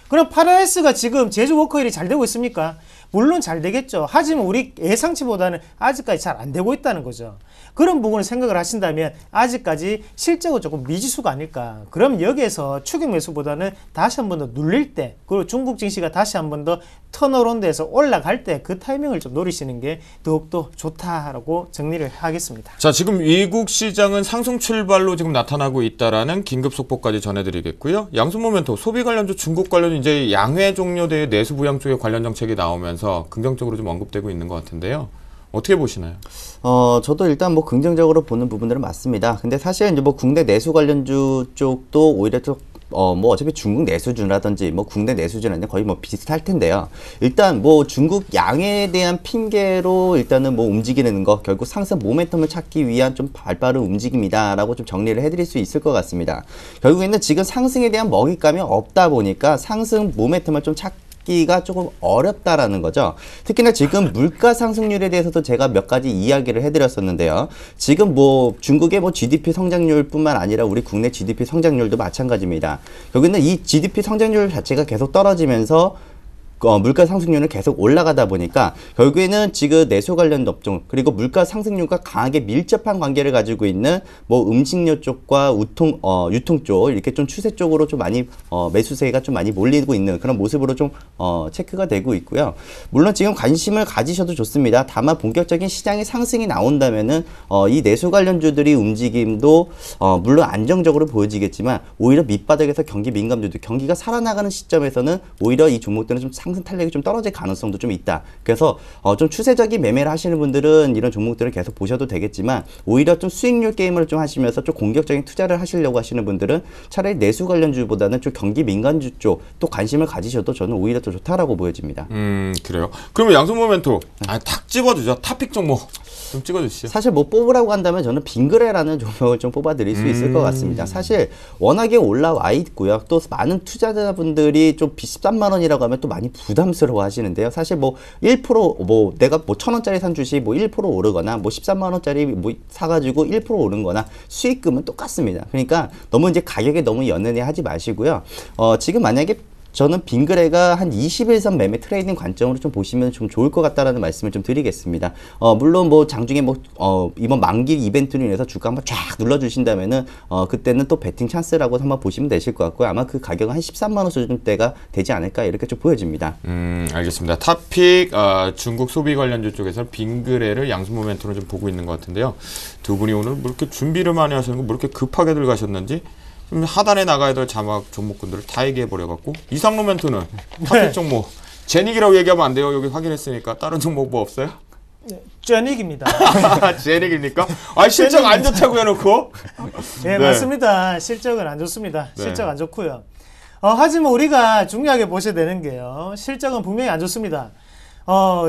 그럼 파라다이스가 지금 제조 워커힐이 잘 되고 있습니까? 물론 잘 되겠죠. 하지만 우리 예상치보다는 아직까지 잘 안 되고 있다는 거죠. 그런 부분을 생각을 하신다면 아직까지 실적은 조금 미지수가 아닐까. 그럼 여기에서 추격 매수보다는 다시 한 번 더 눌릴 때 그리고 중국 증시가 다시 한 번 더 턴어라운드에서 올라갈 때 그 타이밍을 좀 노리시는 게 더욱더 좋다라고 정리를 하겠습니다. 자, 지금 미국 시장은 상승 출발로 지금 나타나고 있다라는 긴급 속보까지 전해드리겠고요. 양수 모멘토 소비 관련주 중국 관련 이제 양회 종료된 내수 부양 쪽에 관련 정책이 나오면서 긍정적으로 좀 언급되고 있는 것 같은데요. 어떻게 보시나요? 저도 일단 뭐 긍정적으로 보는 부분들은 맞습니다. 근데 사실 이제 뭐 국내 내수 관련주 쪽도 오히려 좀 뭐 어차피 중국 내수주라든지 뭐 국내 내수주는 거의 뭐 비슷할 텐데요. 일단 뭐 중국 양에 대한 핑계로 일단은 뭐 움직이는 거 결국 상승 모멘텀을 찾기 위한 좀 발빠른 움직임이다라고 좀 정리를 해드릴 수 있을 것 같습니다. 결국에는 지금 상승에 대한 먹잇감이 없다 보니까 상승 모멘텀을 좀 기가 조금 어렵다라는 거죠. 특히나 지금 물가 상승률에 대해서도 제가 몇 가지 이야기를 해드렸었는데요. 지금 뭐 중국의 뭐 GDP 성장률뿐만 아니라 우리 국내 GDP 성장률도 마찬가지입니다. 여기는 이 GDP 성장률 자체가 계속 떨어지면서 물가 상승률은 계속 올라가다 보니까 결국에는 지금 내수 관련 업종 그리고 물가 상승률과 강하게 밀접한 관계를 가지고 있는 뭐 음식료 쪽과 유통 쪽 이렇게 좀 추세 쪽으로 좀 많이 매수세가 좀 많이 몰리고 있는 그런 모습으로 좀 체크가 되고 있고요. 물론 지금 관심을 가지셔도 좋습니다. 다만 본격적인 시장의 상승이 나온다면은 이 내수 관련주들이 움직임도 물론 안정적으로 보여지겠지만 오히려 밑바닥에서 경기 민감주들 경기가 살아나가는 시점에서는 오히려 이 종목들은 좀 상승 탄력이 좀 떨어질 가능성도 좀 있다. 그래서 좀 추세적인 매매를 하시는 분들은 이런 종목들을 계속 보셔도 되겠지만 오히려 좀 수익률 게임을 좀 하시면서 좀 공격적인 투자를 하시려고 하시는 분들은 차라리 내수 관련주보다는 좀 경기 민간주 쪽 또 관심을 가지셔도 저는 오히려 더 좋다라고 보여집니다. 그래요. 그러면 양손 모멘토 탁 집어주죠. 탑픽 종목. 좀 찍어주시죠. 사실 뭐 뽑으라고 한다면 저는 빙그레라는 종목을 좀 뽑아드릴 수 있을 것 같습니다. 사실 워낙에 올라와 있고요. 또 많은 투자자분들이 좀 13만 원이라고 하면 또 많이 부담스러워 하시는데요. 사실 뭐 1% 뭐 내가 뭐 1,000원짜리 산 주식 뭐 1% 오르거나 뭐 13만 원짜리 뭐 사가지고 1% 오른 거나 수익금은 똑같습니다. 그러니까 너무 이제 가격에 너무 연연해 하지 마시고요. 지금 만약에 저는 빙그레가 한 21선 매매 트레이딩 관점으로 좀 보시면 좀 좋을 것 같다라는 말씀을 좀 드리겠습니다. 물론 뭐 장중에 뭐 이번 만기 이벤트로 인해서 주가 한번 쫙 눌러주신다면은 그때는 또 베팅 찬스라고 한번 보시면 되실 것 같고요. 아마 그 가격은 한 13만 원 수준대가 되지 않을까 이렇게 좀 보여집니다. 알겠습니다. 탑픽 중국 소비 관련주 쪽에서 빙그레를 양수 모멘트로 좀 보고 있는 것 같은데요. 두 분이 오늘 뭐 이렇게 준비를 많이 하시는 거, 뭐 이렇게 급하게들 가셨는지. 좀 하단에 나가야 될 자막 종목군들을 다 얘기해버려갖고 이상로 멘트는 탑픽 종목 제닉이라고 얘기하면 안 돼요. 여기 확인했으니까 다른 종목 뭐 없어요? 제닉입니다. 제닉입니까? 아 실적 안 좋다고 해놓고? 네, 맞습니다. 실적은 안 좋습니다. 네. 실적 안 좋고요. 하지만 우리가 중요하게 보셔야 되는 게요. 실적은 분명히 안 좋습니다.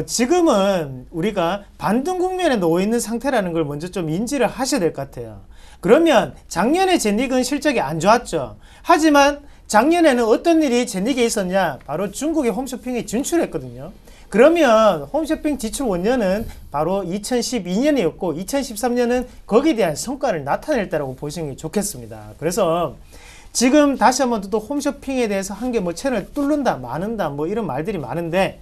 지금은 우리가 반등 국면에 놓여 있는 상태라는 걸 먼저 좀 인지를 하셔야 될 것 같아요. 그러면 작년에 제닉은 실적이 안 좋았죠. 하지만 작년에는 어떤 일이 제닉에 있었냐? 바로 중국의 홈쇼핑에 진출했거든요. 그러면 홈쇼핑 지출 원년은 바로 2012년이었고 2013년은 거기에 대한 성과를 나타냈다고 보시는 게 좋겠습니다. 그래서 지금 다시 한번 또 홈쇼핑에 대해서 한 개 뭐 채널 뚫는다, 마는다 뭐 이런 말들이 많은데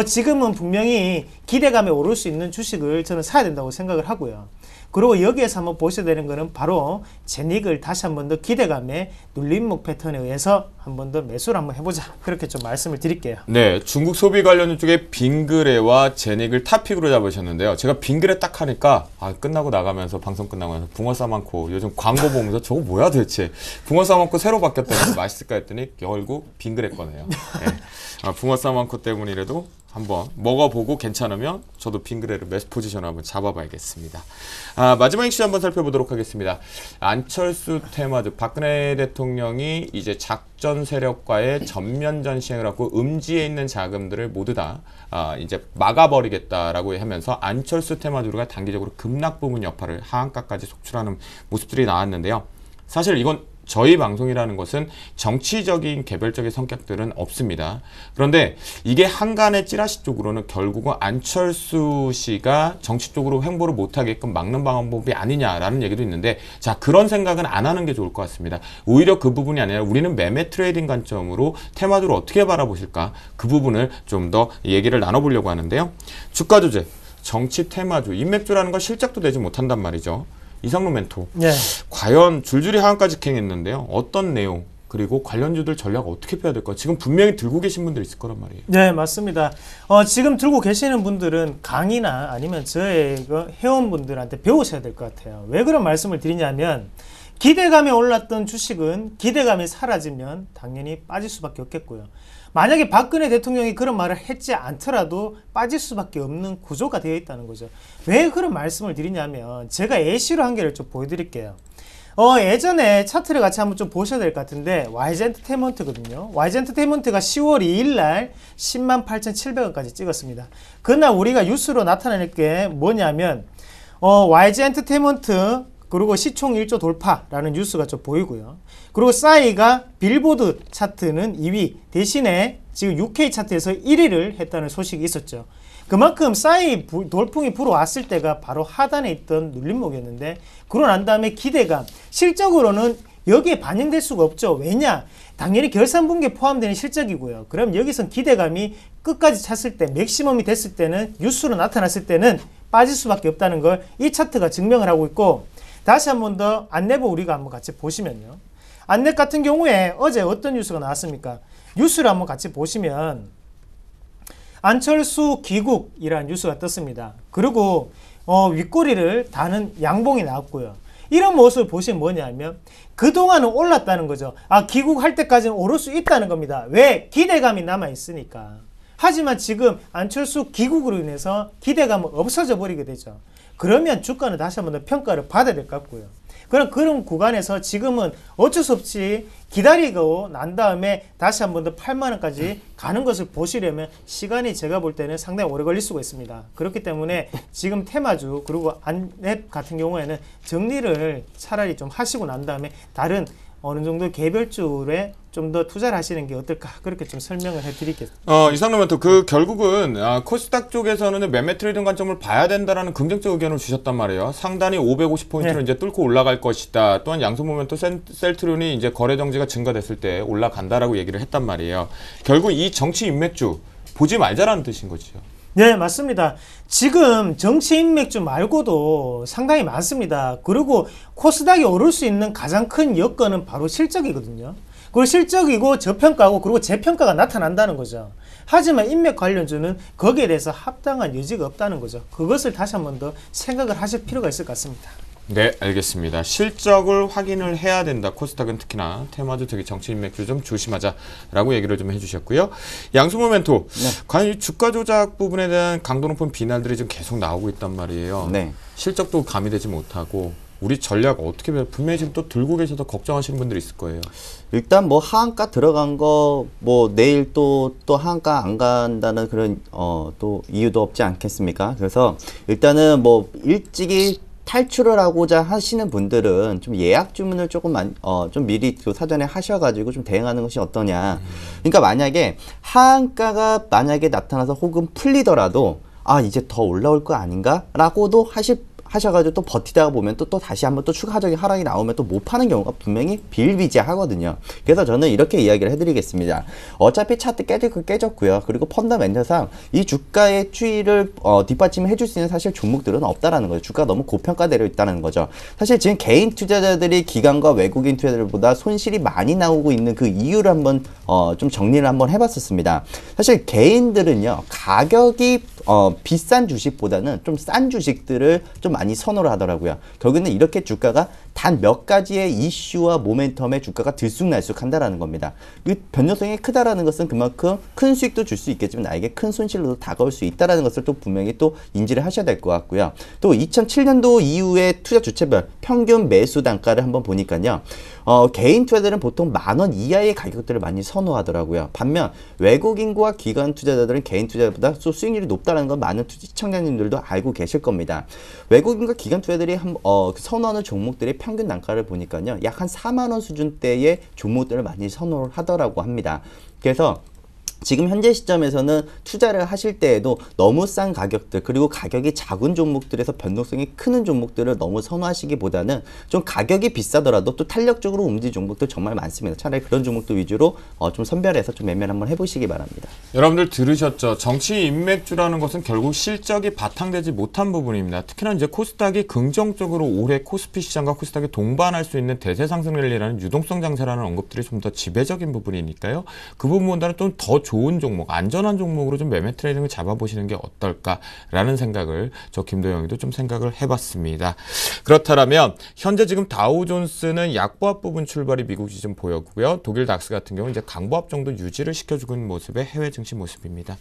지금은 분명히 기대감에 오를 수 있는 주식을 저는 사야 된다고 생각을 하고요. 그리고 여기에서 한번 보셔야 되는 거는 바로 제닉을 다시 한번 더 기대감에 눌림목 패턴에 의해서 한번 더 매수를 한번 해보자. 그렇게 좀 말씀을 드릴게요. 네, 중국 소비 관련 쪽에 빙그레와 제닉을 탑픽으로 잡으셨는데요. 제가 빙그레 딱 하니까 끝나고 나가면서 방송 끝나고 나서 붕어 싸만코 요즘 광고 보면서 저거 뭐야 도대체 붕어 싸만코 새로 바뀌었다니 맛있을까 했더니 결국 빙그레 거네요. 네. 붕어 싸만코 때문이라도 한번 먹어보고 괜찮으면 저도 빙그레를 매수 포지션을 한번 잡아봐야겠습니다. 마지막 이슈 한번 살펴보도록 하겠습니다. 안철수 테마주 박근혜 대통령이 이제 작전 세력과의 전면 전시행을 하고 음지에 있는 자금들을 모두 다 이제 막아버리겠다라고 하면서 안철수 테마주가 단기적으로 급락 부분 여파를 하한가까지 속출하는 모습들이 나왔는데요. 사실 이건 저희 방송이라는 것은 정치적인 개별적인 성격들은 없습니다. 그런데 이게 한간의 찌라시 쪽으로는 결국은 안철수 씨가 정치 쪽으로 행보를 못하게끔 막는 방법이 아니냐라는 얘기도 있는데 자 그런 생각은 안 하는 게 좋을 것 같습니다. 오히려 그 부분이 아니라 우리는 매매 트레이딩 관점으로 테마주를 어떻게 바라보실까 그 부분을 좀 더 얘기를 나눠보려고 하는데요. 주가 조제, 정치 테마주, 인맥주라는 건 실적도 내지 못한단 말이죠. 이상로 멘토. 네. 과연 줄줄이 하한까지 갱했는데요. 어떤 내용 그리고 관련주들 전략 어떻게 펴야 될까? 지금 분명히 들고 계신 분들 있을 거란 말이에요. 네, 맞습니다. 지금 들고 계시는 분들은 강의나 아니면 저의 회원분들한테 배우셔야 될 것 같아요. 왜 그런 말씀을 드리냐면 기대감에 올랐던 주식은 기대감이 사라지면 당연히 빠질 수밖에 없겠고요. 만약에 박근혜 대통령이 그런 말을 했지 않더라도 빠질 수밖에 없는 구조가 되어 있다는 거죠. 왜 그런 말씀을 드리냐면 제가 예시로 한 개를 좀 보여드릴게요. 예전에 차트를 같이 한번 좀 보셔야 될 것 같은데 YG엔터테인먼트거든요. YG엔터테인먼트가 10월 2일 날 108,700원까지 찍었습니다. 그날 우리가 뉴스로 나타낼 게 뭐냐면 YG엔터테인먼트 그리고 시총 1조 돌파라는 뉴스가 좀 보이고요. 그리고 싸이가 빌보드 차트는 2위 대신에 지금 UK 차트에서 1위를 했다는 소식이 있었죠. 그만큼 싸이 돌풍이 불어왔을 때가 바로 하단에 있던 눌림목이었는데 그러고 난 다음에 기대감 실적으로는 여기에 반영될 수가 없죠. 왜냐? 당연히 결산분기에 포함되는 실적이고요. 그럼 여기선 기대감이 끝까지 찼을 때 맥시멈이 됐을 때는 뉴스로 나타났을 때는 빠질 수밖에 없다는 걸 이 차트가 증명을 하고 있고 다시 한 번 더 안내보 우리가 한번 같이 보시면요. 안넷 같은 경우에 어제 어떤 뉴스가 나왔습니까? 뉴스를 한번 같이 보시면 안철수 귀국이라는 뉴스가 떴습니다. 그리고 윗꼬리를 다는 양봉이 나왔고요. 이런 모습을 보시면 뭐냐면 그동안은 올랐다는 거죠. 귀국할 때까지는 오를 수 있다는 겁니다. 왜? 기대감이 남아있으니까. 하지만 지금 안철수 귀국으로 인해서 기대감은 없어져 버리게 되죠. 그러면 주가는 다시 한번 더 평가를 받아야 될 것 같고요. 그런 구간에서 지금은 어쩔 수 없이 기다리고 난 다음에 다시 한 번 더 8만 원까지 가는 것을 보시려면 시간이 제가 볼 때는 상당히 오래 걸릴 수가 있습니다. 그렇기 때문에 지금 테마주 그리고 안랩 같은 경우에는 정리를 차라리 좀 하시고 난 다음에 다른 어느 정도 개별주에 좀 더 투자를 하시는 게 어떨까 그렇게 좀 설명을 해드리겠습니다. 이상로 멘토 결국은 코스닥 쪽에서는 매매 트레이딩 관점을 봐야 된다라는 긍정적 의견을 주셨단 말이에요. 상단이 550포인트를 네. 이제 뚫고 올라갈 것이다. 또한 양소 모멘토 셀트론이 이제 거래 정지가 증가됐을 때 올라간다라고 얘기를 했단 말이에요. 결국 이 정치 인맥주 보지 말자라는 뜻인 거죠. 네, 맞습니다. 지금 정치 인맥주 말고도 상당히 많습니다. 그리고 코스닥이 오를 수 있는 가장 큰 여건은 바로 실적이거든요. 그리고 실적이고 저평가고 그리고 재평가가 나타난다는 거죠. 하지만 인맥 관련주는 거기에 대해서 합당한 여지가 없다는 거죠. 그것을 다시 한 번 더 생각을 하실 필요가 있을 것 같습니다. 네, 알겠습니다. 실적을 확인을 해야 된다. 코스닥은 특히나 테마주 특히 정치 인맥주 좀 조심하자라고 얘기를 좀 해주셨고요. 양수 모멘토, 과연 이 주가 조작 부분에 대한 강도 높은 비난들이 좀 계속 나오고 있단 말이에요. 네. 실적도 가미되지 못하고 우리 전략 어떻게 분명히 지금 또 들고 계셔서 걱정하시는 분들이 있을 거예요. 일단 뭐 하한가 들어간 거 뭐 내일 또 하한가 안 간다는 그런 또 이유도 없지 않겠습니까? 그래서 일단은 뭐 일찍이 탈출을 하고자 하시는 분들은 좀 예약 주문을 조금 좀 미리 사전에 하셔가지고 좀 대응하는 것이 어떠냐. 그러니까 만약에 하한가가 만약에 나타나서 혹은 풀리더라도 아 이제 더 올라올 거 아닌가라고도 하셔가지고 또 버티다가 보면 또 다시 한번 또 추가적인 하락이 나오면 또 못 파는 경우가 분명히 비일비재하거든요. 그래서 저는 이렇게 이야기를 해드리겠습니다. 어차피 차트 깨졌고요. 그리고 펀더멘털상 이 주가의 추이를 뒷받침해 줄 수 있는 사실 종목들은 없다라는 거죠. 주가가 너무 고평가되어 있다는 거죠. 사실 지금 개인 투자자들이 기관과 외국인 투자자들보다 손실이 많이 나오고 있는 그 이유를 한번 좀 정리를 한번 해봤었습니다. 사실 개인들은요 가격이 비싼 주식보다는 좀 싼 주식들을 좀 많이 선호를 하더라고요. 결국에는 이렇게 주가가 단 몇 가지의 이슈와 모멘텀에 주가가 들쑥날쑥 한다라는 겁니다. 그 변동성이 크다라는 것은 그만큼 큰 수익도 줄 수 있겠지만 나에게 큰 손실로도 다가올 수 있다라는 것을 또 분명히 또 인지를 하셔야 될 것 같고요. 또 2007년도 이후에 투자 주체별 평균 매수 단가를 한번 보니까요. 개인 투자자들은 보통 10,000원 이하의 가격들을 많이 선호하더라고요. 반면 외국인과 기관 투자자들은 개인 투자보다 수익률이 높다는 건 많은 시청자님들도 알고 계실 겁니다. 외국인과 기관 투자자들이 선호하는 종목들의 평균 단가를 보니까요. 약 한 40,000원 수준대의 종목들을 많이 선호를 하더라고 합니다. 그래서 지금 현재 시점에서는 투자를 하실 때에도 너무 싼 가격들 그리고 가격이 작은 종목들에서 변동성이 큰 종목들을 너무 선호하시기보다는 좀 가격이 비싸더라도 또 탄력적으로 움직이는 종목들 정말 많습니다. 차라리 그런 종목들 위주로 좀 선별해서 좀 매매를 한번 해보시기 바랍니다. 여러분들 들으셨죠? 정치 인맥주라는 것은 결국 실적이 바탕되지 못한 부분입니다. 특히나 이제 코스닥이 긍정적으로 올해 코스피 시장과 코스닥이 동반할 수 있는 대세 상승 랠리라는 유동성 장세라는 언급들이 좀 더 지배적인 부분이니까요. 그 부분보다는 좀 더 좋은 종목, 안전한 종목으로 좀 매매 트레이딩을 잡아보시는 게 어떨까라는 생각을 저 김도영이도 좀 생각을 해봤습니다. 그렇다면 현재 지금 다우존스는 약보합 부분 출발이 미국 지점 보였고요. 독일 닥스 같은 경우는 이제 강보합 정도 유지를 시켜주고 있는 모습의 해외 증시 모습입니다.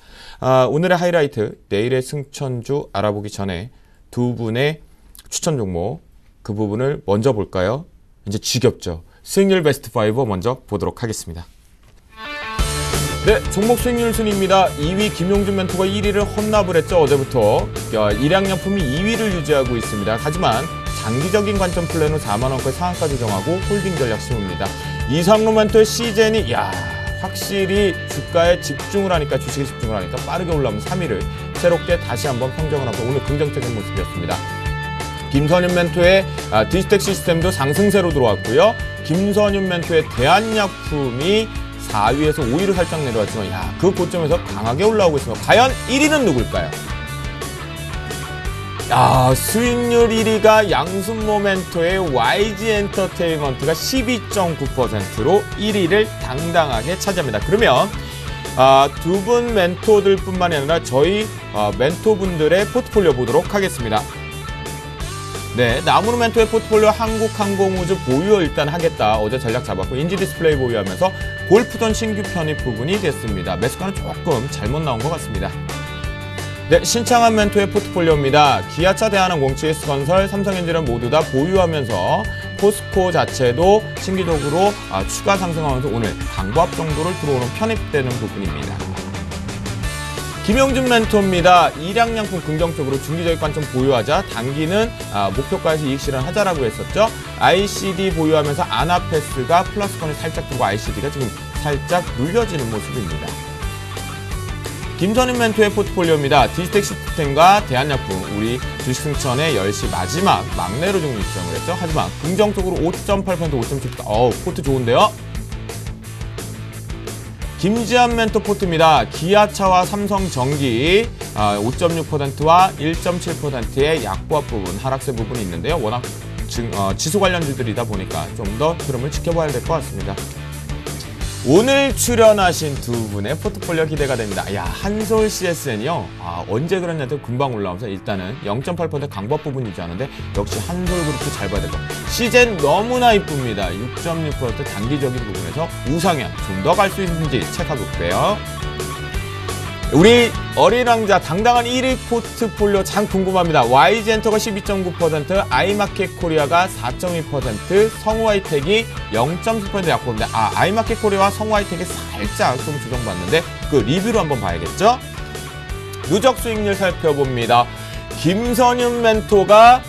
오늘의 하이라이트, 내일의 승천주 알아보기 전에 두 분의 추천 종목 그 부분을 먼저 볼까요? 이제 지겹죠. 수익률 베스트 5 먼저 보도록 하겠습니다. 네, 종목 수익률 순위입니다. 2위 김용준 멘토가 1위를 헌납을 했죠. 어제부터 일양약품이 2위를 유지하고 있습니다. 하지만 장기적인 관점 플랜은 4만원까지 상한가 조정하고 홀딩 전략 심입니다. 이상로 멘토의 시젠이 확실히 주가에 집중을 하니까 주식에 집중을 하니까 빠르게 올라오면 3위를 새롭게 다시 한번 평정을 하면서 오늘 긍정적인 모습이었습니다. 김선윤 멘토의 디지텍 시스템도 상승세로 들어왔고요. 김선윤 멘토의 대한약품이 4위에서 5위로 살짝 내려왔지만 그 고점에서 강하게 올라오고 있습니다. 과연 1위는 누굴까요? 수익률 1위가 양순모멘토의 YG엔터테인먼트가 12.9%로 1위를 당당하게 차지합니다. 그러면 두 분 멘토들 뿐만이 아니라 저희 멘토분들의 포트폴리오 보도록 하겠습니다. 네, 나무르 멘토의 포트폴리오 한국항공우주 보유 일단 하겠다. 어제 전략 잡았고 인지디스플레이 보유하면서 골프존 신규 편입 부분이 됐습니다. 매수가는 조금 잘못 나온 것 같습니다. 네, 신창한 멘토의 포트폴리오입니다. 기아차, 대한항공, GS건설, 삼성엔지는 모두 다 보유하면서 포스코 자체도 신기적으로 추가 상승하면서 오늘 강보합 정도를 들어오는 편입되는 부분입니다. 김용준 멘토입니다. 일양양품 긍정적으로 중기적인 관점 보유하자. 단기는 목표가에서 이익 실현하자라고 했었죠. ICD 보유하면서 아나패스가 플러스권을 살짝 두고 ICD가 지금 살짝 눌려지는 모습입니다. 김선인 멘토의 포트폴리오입니다. 디지텍 시스템과 대한약품, 우리 주식승천의 10시 마지막 막내로 좀 입장을 했죠. 하지만 긍정적으로 5.8%, 5.7%, 포트 좋은데요. 김지한 멘토 포트입니다. 기아차와 삼성전기 5.6%와 1.7%의 약보합 부분, 하락세 부분이 있는데요. 워낙 지수 관련주들이다 보니까 좀 더 흐름을 지켜봐야 될 것 같습니다. 오늘 출연하신 두 분의 포트폴리오 기대가 됩니다. 야, 한솔 CSN이요. 언제 그랬냐도 금방 올라오면서 일단은 0.8% 강보합 부분 유지하는데 역시 한솔그룹도 잘 봐야 되고 시젠 너무나 이쁩니다. 6.6% 단기적인 부분에서 우상향 좀 더 갈 수 있는지 체크해볼게요. 우리 어린 왕자 당당한 1위 포트폴리오 참 궁금합니다. YG엔터가 12.9%, 아이마켓 코리아가 4.2%, 성우하이텍이 0.7% 약보입니다. 아이마켓 코리아와 성우하이텍이 살짝 좀 조정받는데 그 리뷰로 한번 봐야겠죠? 누적 수익률 살펴봅니다. 김선윤 멘토가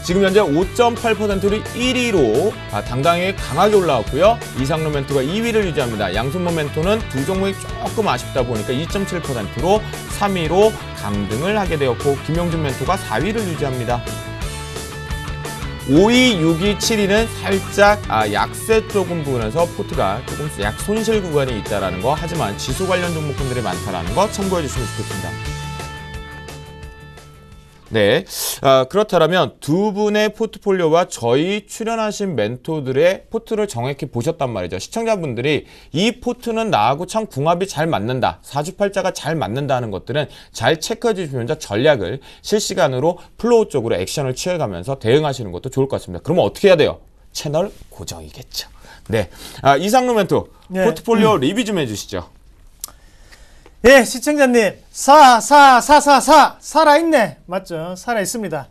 지금 현재 5.8%를 1위로 당당하게 강하게 올라왔고요. 이상로 멘토가 2위를 유지합니다. 양순모 멘토는 두 종목이 조금 아쉽다 보니까 2.7%로 3위로 강등을 하게 되었고 김용준 멘토가 4위를 유지합니다. 5위, 6위, 7위는 살짝 약세 쪽은 부분에서 포트가 조금 약 손실 구간이 있다라는 거, 하지만 지수 관련 종목군들이 많다라는 거 참고해 주시면 좋겠습니다. 네, 그렇다면 두 분의 포트폴리오와 저희 출연하신 멘토들의 포트를 정확히 보셨단 말이죠. 시청자분들이 이 포트는 나하고 참 궁합이 잘 맞는다, 사주팔자가 잘 맞는다는 것들은 잘 체크해 주시면서 전략을 실시간으로 플로우 쪽으로 액션을 취해가면서 대응하시는 것도 좋을 것 같습니다. 그러면 어떻게 해야 돼요? 채널 고정이겠죠. 네, 이상로 멘토 포트폴리오 리뷰 좀 해주시죠. 예, 시청자님, 살아있네. 맞죠? 살아있습니다.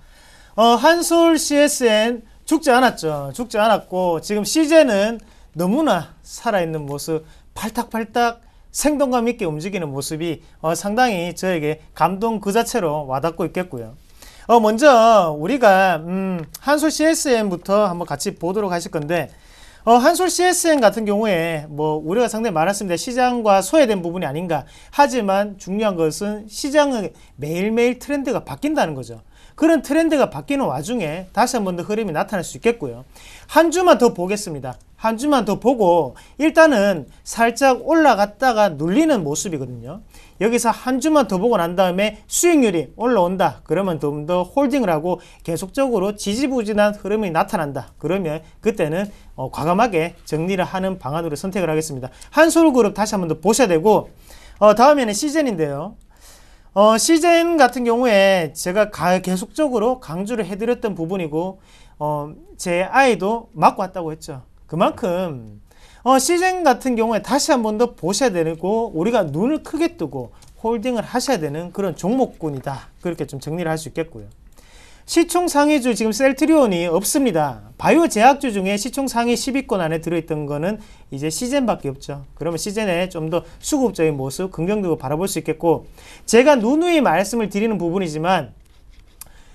한솔 CSN 죽지 않았죠. 죽지 않았고, 지금 시제는 너무나 살아있는 모습, 팔딱팔딱 생동감 있게 움직이는 모습이 상당히 저에게 감동 그 자체로 와닿고 있겠고요. 먼저 우리가 한솔 CSN부터 한번 같이 보도록 하실 건데, 한솔 CSN 같은 경우에 뭐 우리가 상당히 많았습니다. 시장과 소외된 부분이 아닌가. 하지만 중요한 것은 시장의 매일매일 트렌드가 바뀐다는 거죠. 그런 트렌드가 바뀌는 와중에 다시 한 번 더 흐름이 나타날 수 있겠고요. 한 주만 더 보겠습니다. 한 주만 더 보고 일단은 살짝 올라갔다가 눌리는 모습이거든요. 여기서 한 주만 더 보고 난 다음에 수익률이 올라온다. 그러면 좀 더 홀딩을 하고 계속적으로 지지부진한 흐름이 나타난다. 그러면 그때는 과감하게 정리를 하는 방안으로 선택을 하겠습니다. 한솔그룹 다시 한 번 더 보셔야 되고, 다음에는 시젠인데요. 시젠 같은 경우에 제가 계속적으로 강조를 해드렸던 부분이고, 제 아이도 맞고 왔다고 했죠. 그만큼 시젠 같은 경우에 다시 한 번 더 보셔야 되고, 우리가 눈을 크게 뜨고 홀딩을 하셔야 되는 그런 종목군이다. 그렇게 좀 정리를 할 수 있겠고요. 시총 상위주 지금 셀트리온이 없습니다. 바이오 제약주 중에 시총 상위 10위권 안에 들어있던 거는 이제 시젠밖에 없죠. 그러면 시젠의 좀 더 수급적인 모습 긍정적으로 바라볼 수 있겠고, 제가 누누이 말씀을 드리는 부분이지만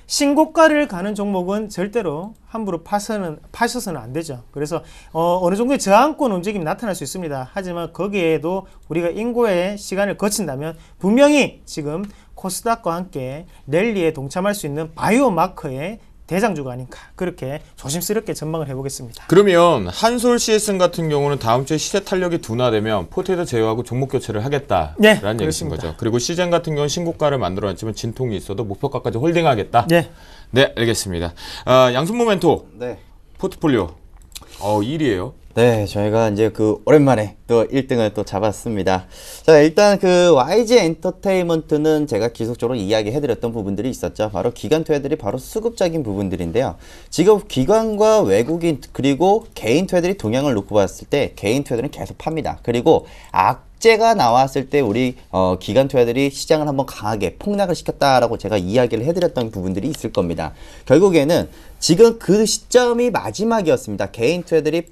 신고가를 가는 종목은 절대로 함부로 파셔서는 안 되죠. 그래서 어느 정도의 저항권 움직임이 나타날 수 있습니다. 하지만 거기에도 우리가 인고의 시간을 거친다면 분명히 지금 코스닥과 함께 랠리에 동참할 수 있는 바이오 마커의 대장주가 아닌가, 그렇게 조심스럽게 전망을 해보겠습니다. 그러면 한솔 CSN 같은 경우는 다음 주에 시세 탄력이 둔화되면 포트에서 제어하고 종목 교체를 하겠다라는 얘기신 거죠. 그리고 시젠 같은 경우는 신고가를 만들어냈지만 진통이 있어도 목표가까지 홀딩하겠다. 네, 알겠습니다. 양순모 멘토 포트폴리오 1위예요. 네, 저희가 이제 오랜만에 또 1등을 또 잡았습니다. 자, 일단 YG 엔터테인먼트는 제가 지속적으로 이야기해드렸던 부분들이 있었죠. 바로 기관 투자들이 바로 수급적인 부분들인데요. 지금 기관과 외국인 그리고 개인 투자들이 동향을 놓고 봤을 때 개인 투자들은 계속 팝니다. 그리고 악재가 나왔을 때 우리 기관 투자들이 시장을 한번 강하게 폭락을 시켰다라고 제가 이야기를 해드렸던 부분들이 있을 겁니다. 결국에는 지금 그 시점이 마지막이었습니다. 개인 투자들이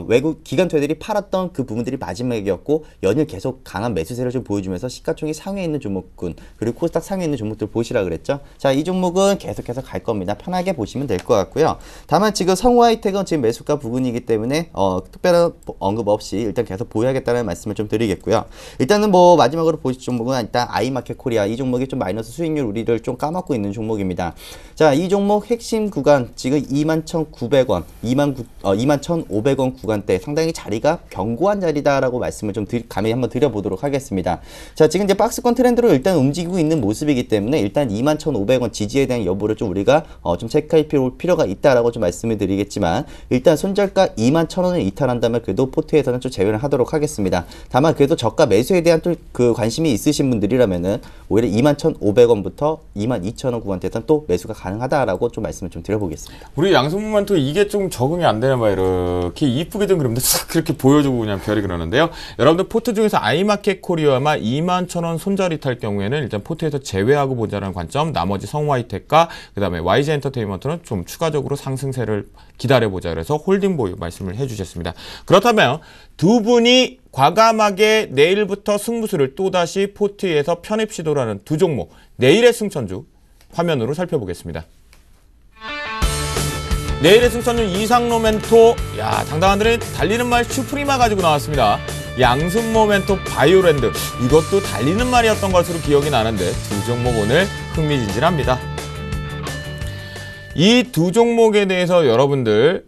외국 기관 투자들이 팔았던 그 부분들이 마지막이었고 연일 계속 강한 매수세를 좀 보여주면서 시가총액 상위에 있는 종목군 그리고 코스닥 상위에 있는 종목들 보시라 그랬죠. 자, 이 종목은 계속해서 갈 겁니다. 편하게 보시면 될 것 같고요. 다만 지금 성우하이텍은 지금 매수가 부근이기 때문에 특별한 언급 없이 일단 계속 보여야겠다는 말씀을 좀 드리겠고요. 일단은 뭐 마지막으로 보실 종목은 일단 아이마켓 코리아. 이 종목이 좀 마이너스 수익률 우리를 좀 까먹고 있는 종목입니다. 자, 이 종목 핵심 구간 지금 21,900원, 21,500원 구간대 상당히 자리가 견고한 자리다라고 말씀을 좀 감히 한번 드려보도록 하겠습니다. 자, 지금 이제 박스권 트렌드로 일단 움직이고 있는 모습이기 때문에 일단 21,500원 지지에 대한 여부를 좀 우리가 좀 체크할 필요가 있다라고 좀 말씀을 드리겠지만 일단 손절가 21,000원을 이탈한다면 그래도 포트에서는 좀 제외를 하도록 하겠습니다. 다만 그래도 저가 매수에 대한 또 그 관심이 있으신 분들이라면은 오히려 21,500원부터 22,000원 구간대에서는 또 매수가 가능하다라고 좀 말씀을 좀 드려보겠습니다. 우리 양승모멘토 이게 좀 적응이 안 되나 봐요. 이렇게 이쁘게 좀 그런데 싹 그렇게 보여주고 그냥 별이 그러는데요. 여러분들 포트 중에서 아이마켓 코리아만 21,000원 손절 이탈 경우에는 일단 포트에서 제외하고 보자는 관점, 나머지 성우하이텍과 그 다음에 YG 엔터테인먼트는 좀 추가적으로 상승세를 기다려보자. 그래서 홀딩 보유 말씀을 해주셨습니다. 그렇다면 두 분이 과감하게 내일부터 승부수를 또다시 포트에서 편입 시도를 하는 두 종목, 내일의 승천주 화면으로 살펴보겠습니다. 내일의 승천주 이상로멘토, 야, 당당한들은 달리는 말 슈프리마 가지고 나왔습니다. 양승모멘토 바이오랜드, 이것도 달리는 말이었던 것으로 기억이 나는데 두 종목 오늘 흥미진진합니다. 이 두 종목에 대해서 여러분들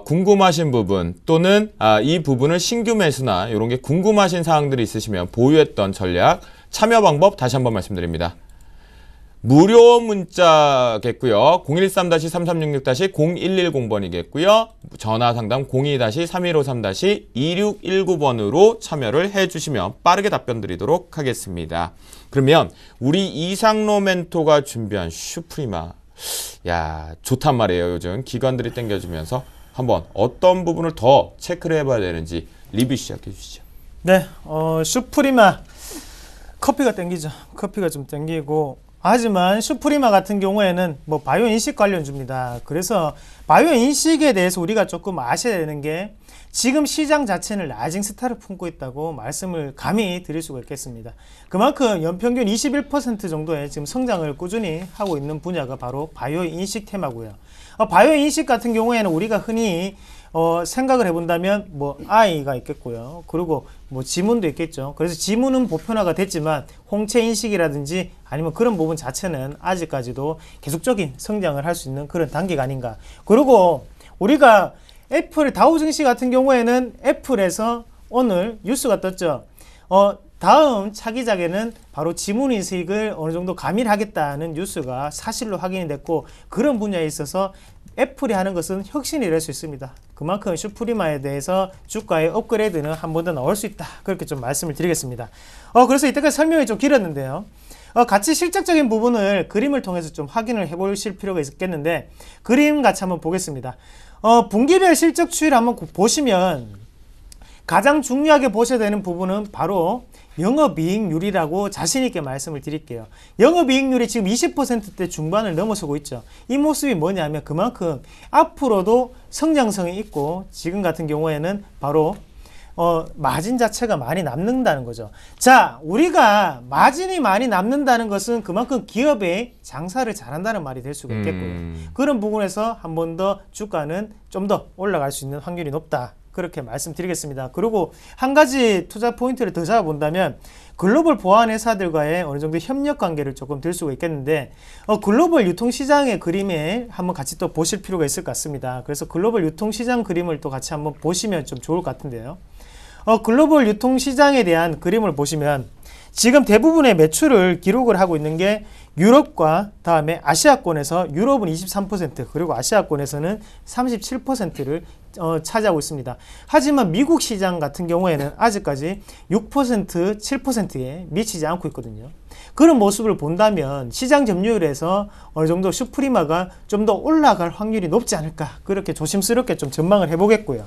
궁금하신 부분 또는 이 부분을 신규 매수나 이런 게 궁금하신 사항들이 있으시면 보유했던 전략, 참여 방법 다시 한번 말씀드립니다. 무료 문자겠고요. 013-3366-0110번이겠고요. 전화 상담 02-3153-2619번으로 참여를 해주시면 빠르게 답변 드리도록 하겠습니다. 그러면 우리 이상로 멘토가 준비한 슈프리마, 야, 좋단 말이에요. 요즘 기관들이 땡겨주면서 한번 어떤 부분을 더 체크를 해봐야 되는지 리뷰 시작해 주시죠. 네, 슈프리마 커피가 땡기죠. 커피가 좀 땡기고, 하지만 슈프리마 같은 경우에는 뭐 바이오 인식 관련주입니다. 그래서 바이오 인식에 대해서 우리가 조금 아셔야 되는 게 지금 시장 자체는 라이징 스타를 품고 있다고 말씀을 감히 드릴 수가 있겠습니다. 그만큼 연평균 21% 정도의 지금 성장을 꾸준히 하고 있는 분야가 바로 바이오 인식 테마고요. 바이오 인식 같은 경우에는 우리가 흔히 생각을 해본다면 뭐 I가 있겠고요. 그리고 뭐 지문도 있겠죠. 그래서 지문은 보편화가 됐지만 홍채 인식이라든지 아니면 그런 부분 자체는 아직까지도 계속적인 성장을 할 수 있는 그런 단계가 아닌가. 그리고 우리가 애플 다우 증시 같은 경우에는 애플에서 오늘 뉴스가 떴죠. 다음 차기작에는 바로 지문 인식을 어느 정도 가미를 하겠다는 뉴스가 사실로 확인이 됐고, 그런 분야에 있어서 애플이 하는 것은 혁신이 될 수 있습니다. 그만큼 슈프리마에 대해서 주가의 업그레이드는 한 번 더 나올 수 있다. 그렇게 좀 말씀을 드리겠습니다. 그래서 이때까지 설명이 좀 길었는데요. 같이 실적적인 부분을 그림을 통해서 좀 확인을 해보실 필요가 있겠는데, 그림 같이 한번 보겠습니다. 분기별 실적 추이를 한번 보시면 가장 중요하게 보셔야 되는 부분은 바로 영업이익률이라고 자신있게 말씀을 드릴게요. 영업이익률이 지금 20%대 중반을 넘어서고 있죠. 이 모습이 뭐냐면 그만큼 앞으로도 성장성이 있고, 지금 같은 경우에는 바로 마진 자체가 많이 남는다는 거죠. 자, 우리가 마진이 많이 남는다는 것은 그만큼 기업의 장사를 잘한다는 말이 될 수가 있겠고요. 그런 부분에서 한 번 더 주가는 좀 더 올라갈 수 있는 확률이 높다. 그렇게 말씀드리겠습니다. 그리고 한 가지 투자 포인트를 더 잡아본다면 글로벌 보안 회사들과의 어느 정도 협력 관계를 조금 들 수가 있겠는데, 글로벌 유통시장의 그림에 한번 같이 또 보실 필요가 있을 것 같습니다. 그래서 글로벌 유통시장 그림을 또 같이 한번 보시면 좀 좋을 것 같은데요. 글로벌 유통시장에 대한 그림을 보시면 지금 대부분의 매출을 기록을 하고 있는 게 유럽과 다음에 아시아권에서 유럽은 23% 그리고 아시아권에서는 37%를 차지하고 있습니다. 하지만 미국 시장 같은 경우에는 아직까지 6%, 7%에 미치지 않고 있거든요. 그런 모습을 본다면 시장 점유율에서 어느 정도 슈프리마가 좀 더 올라갈 확률이 높지 않을까, 그렇게 조심스럽게 좀 전망을 해보겠고요.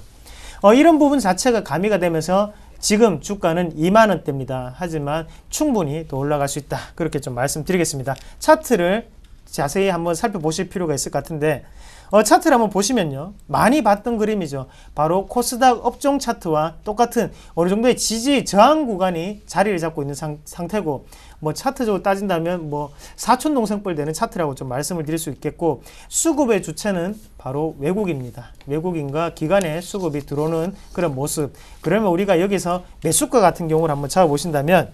이런 부분 자체가 가미가 되면서 지금 주가는 2만원대입니다. 하지만 충분히 더 올라갈 수 있다. 그렇게 좀 말씀드리겠습니다. 차트를 자세히 한번 살펴보실 필요가 있을 것 같은데, 차트를 한번 보시면요. 많이 봤던 그림이죠. 바로 코스닥 업종 차트와 똑같은 어느 정도의 지지 저항 구간이 자리를 잡고 있는 상태고, 뭐 차트적으로 따진다면 뭐 사촌동생뻘 되는 차트라고 좀 말씀을 드릴 수 있겠고, 수급의 주체는 바로 외국입니다. 외국인과 기관의 수급이 들어오는 그런 모습. 그러면 우리가 여기서 매수가 같은 경우를 한번 잡아보신다면,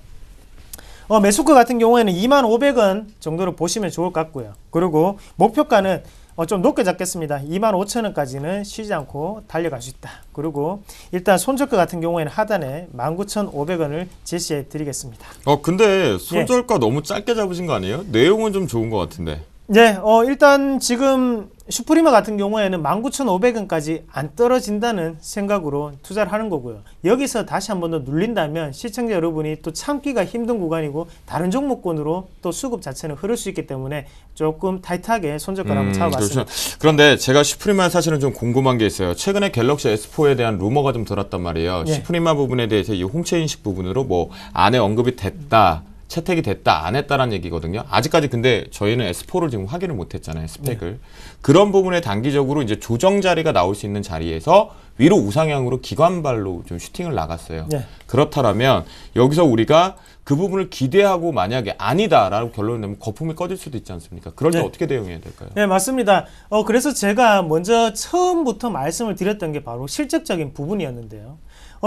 매수가 같은 경우에는 25,000원 정도로 보시면 좋을 것 같고요. 그리고 목표가는 좀 높게 잡겠습니다. 25,000원까지는 쉬지 않고 달려갈 수 있다. 그리고 일단 손절가 같은 경우에는 하단에 19,500원을 제시해 드리겠습니다. 근데 손절가 너무 짧게 잡으신 거 아니에요? 내용은 좀 좋은 것 같은데. 네, 일단 지금 슈프리머 같은 경우에는 19,500원까지 안 떨어진다는 생각으로 투자를 하는 거고요. 여기서 다시 한 번 더 눌린다면 시청자 여러분이 또 참기가 힘든 구간이고, 다른 종목군으로 또 수급 자체는 흐를 수 있기 때문에 조금 타이트하게 손절가를 한번 잡아봤습니다. 그렇죠. 그런데 제가 슈프리마 사실은 좀 궁금한 게 있어요. 최근에 갤럭시 S4에 대한 루머가 좀 돌았단 말이에요. 예. 슈프리마 부분에 대해서 이 홍채 인식 부분으로 뭐 안에 언급이 됐다, 채택이 됐다 안 했다라는 얘기거든요. 아직까지 근데 저희는 S4를 지금 확인을 못했잖아요, 스펙을. 네. 그런 부분에 단기적으로 이제 조정 자리가 나올 수 있는 자리에서 위로 우상향으로 기관발로 좀 슈팅을 나갔어요. 네. 그렇다면 여기서 우리가 그 부분을 기대하고 만약에 아니다라고 결론을 내면 거품이 꺼질 수도 있지 않습니까? 그럴 때 어떻게 대응해야 될까요? 네, 맞습니다. 그래서 제가 먼저 처음부터 말씀을 드렸던 게 바로 실적적인 부분이었는데요.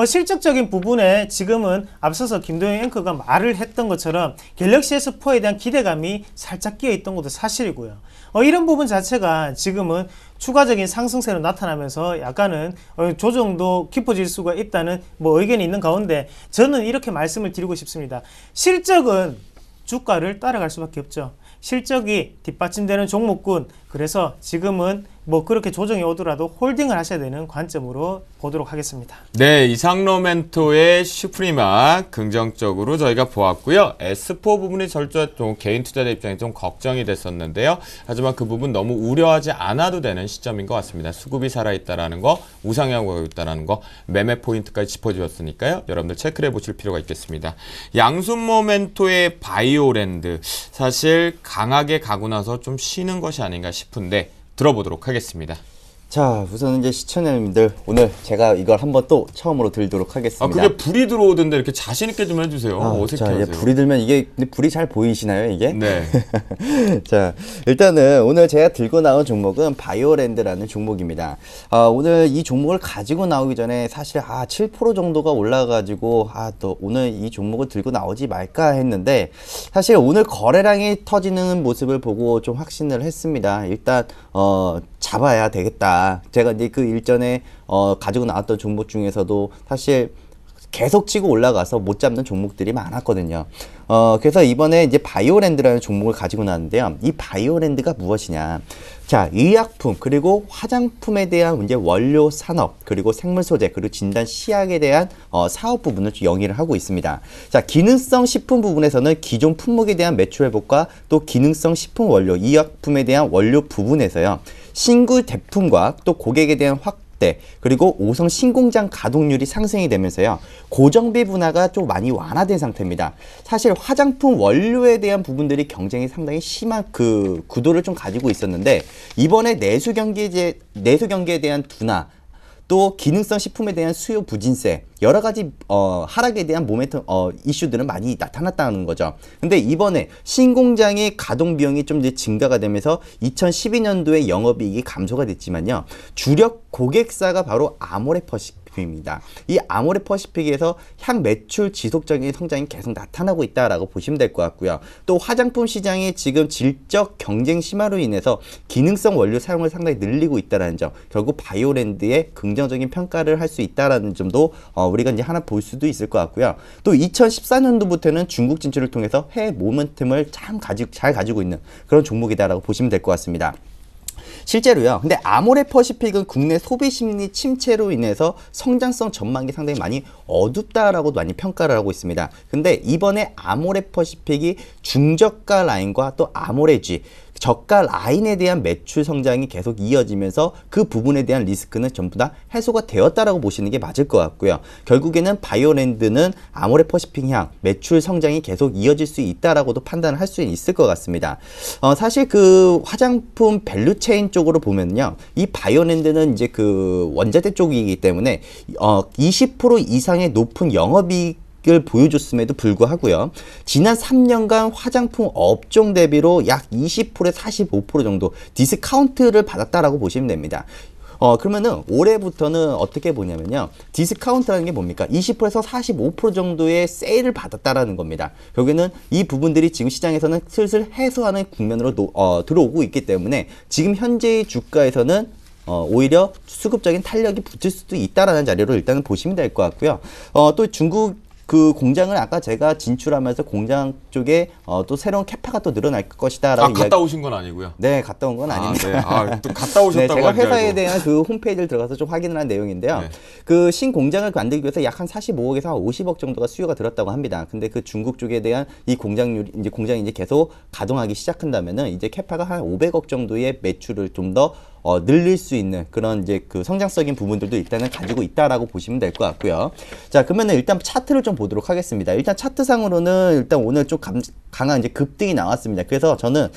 실적적인 부분에 지금은 앞서서 김도영 앵커가 말을 했던 것처럼 갤럭시 S4에 대한 기대감이 살짝 끼어 있던 것도 사실이고요. 이런 부분 자체가 지금은 추가적인 상승세로 나타나면서 약간은 조정도 깊어질 수가 있다는 뭐 의견이 있는 가운데, 저는 이렇게 말씀을 드리고 싶습니다. 실적은 주가를 따라갈 수밖에 없죠. 실적이 뒷받침되는 종목군, 그래서 지금은 뭐 그렇게 조정이 오더라도 홀딩을 하셔야 되는 관점으로 보도록 하겠습니다. 네, 이상로멘토의 슈프리마 긍정적으로 저희가 보았고요. S4 부분이 절저 좀 개인 투자자 입장에 좀 걱정이 됐었는데요. 하지만 그 부분 너무 우려하지 않아도 되는 시점인 것 같습니다. 수급이 살아있다라는 거, 우상향하고 있다라는 거, 매매 포인트까지 짚어주었으니까요. 여러분들 체크를 해보실 필요가 있겠습니다. 양순모멘토의 바이오랜드, 사실 강하게 가고 나서 좀 쉬는 것이 아닌가 싶은데 들어보도록 하겠습니다. 자, 우선 이제 시청자님들, 오늘 제가 이걸 한번 또 처음으로 들도록 하겠습니다. 그게 불이 들어오던데 이렇게 자신 있게 좀 해주세요. 어색해하세요. 불이 들면 이게, 근데 불이 잘 보이시나요, 이게? 네. 자, 일단은 오늘 제가 들고 나온 종목은 바이오랜드라는 종목입니다. 오늘 이 종목을 가지고 나오기 전에 사실 7% 정도가 올라가지고 또 오늘 이 종목을 들고 나오지 말까 했는데, 사실 오늘 거래량이 터지는 모습을 보고 좀 확신을 했습니다. 일단 잡아야 되겠다. 제가 이제 그 일전에 가지고 나왔던 종목 중에서도 사실 계속 치고 올라가서 못 잡는 종목들이 많았거든요. 그래서 이번에 이제 바이오랜드라는 종목을 가지고 나왔는데요. 이 바이오랜드가 무엇이냐? 자, 의약품 그리고 화장품에 대한 이제 원료 산업, 그리고 생물 소재, 그리고 진단 시약에 대한 사업 부분을 영위를 하고 있습니다. 자, 기능성 식품 부분에서는 기존 품목에 대한 매출 회복과 또 기능성 식품 원료, 의약품에 대한 원료 부분에서요. 신규 제품과 또 고객에 대한 확대, 그리고 5성 신공장 가동률이 상승이 되면서요. 고정비 분화가 좀 많이 완화된 상태입니다. 사실 화장품 원료에 대한 부분들이 경쟁이 상당히 심한 그 구도를 좀 가지고 있었는데, 이번에 내수 경기에 대한 둔화, 또 기능성 식품에 대한 수요 부진세, 여러 가지 하락에 대한 모멘텀 이슈들은 많이 나타났다는 거죠. 근데 이번에 신공장의 가동 비용이 좀 이제 증가가 되면서 2012년도에 영업이익이 감소가 됐지만요. 주력 고객사가 바로 아모레퍼시픽입니다. 이 아모레퍼시픽에서 향 매출 지속적인 성장이 계속 나타나고 있다라고 보시면 될 것 같고요. 또 화장품 시장이 지금 질적 경쟁 심화로 인해서 기능성 원료 사용을 상당히 늘리고 있다는 점, 결국 바이오랜드의 긍정적인 평가를 할 수 있다는 점도 우리가 이제 하나 볼 수도 있을 것 같고요. 또 2014년도부터는 중국 진출을 통해서 해외 모멘텀을 잘 가지고 있는 그런 종목이다라고 보시면 될 것 같습니다. 실제로요. 근데 아모레퍼시픽은 국내 소비 심리 침체로 인해서 성장성 전망이 상당히 많이 어둡다라고 많이 평가를 하고 있습니다. 근데 이번에 아모레퍼시픽이 중저가 라인과 또 아모레 G, 저가 라인에 대한 매출 성장이 계속 이어지면서 그 부분에 대한 리스크는 전부 다 해소가 되었다라고 보시는 게 맞을 것 같고요. 결국에는 바이오랜드는 아모레퍼시픽 향 매출 성장이 계속 이어질 수 있다라고도 판단을 할 수 있을 것 같습니다. 사실 그 화장품 밸류체인 쪽으로 보면요, 이 바이오랜드는 이제 그 원자재 쪽이기 때문에 20% 이상의 높은 영업이익을 보여줬음에도 불구하고요, 지난 3년간 화장품 업종 대비로 약 20%에서 45% 정도 디스카운트를 받았다라고 보시면 됩니다. 그러면은 올해부터는 어떻게 보냐면요, 디스카운트라는 게 뭡니까? 20%에서 45% 정도의 세일을 받았다라는 겁니다. 결국에는 이 부분들이 지금 시장에서는 슬슬 해소하는 국면으로 들어오고 있기 때문에 지금 현재의 주가에서는 오히려 수급적인 탄력이 붙을 수도 있다라는 자료로 일단은 보시면 될 것 같고요. 또 중국 그 공장을 아까 제가 진출하면서 공장 쪽에 또 새로운 캐파가 또 늘어날 것이다라고 갔다 오신 건 아니고요? 네, 갔다 온 건 아닙니다. 네. 또 갔다 오셨다고. 네, 제가 한 줄 회사에 알고. 대한 그 홈페이지를 들어가서 좀 확인을 한 내용인데요. 네. 그 신공장을 만들기 위해서 약 한 45억에서 한 50억 정도가 수요가 들었다고 합니다. 근데 그 중국 쪽에 대한 이 공장이 이제 계속 가동하기 시작한다면은 이제 캐파가 한 500억 정도의 매출을 좀 더 늘릴 수 있는 그런 이제 그 성장적인 부분들도 일단은 가지고 있다라고 보시면 될 것 같고요. 자, 그러면은 일단 차트를 좀 보도록 하겠습니다. 일단 차트상으로는 일단 오늘 좀 강한 이제 급등이 나왔습니다. 그래서 저는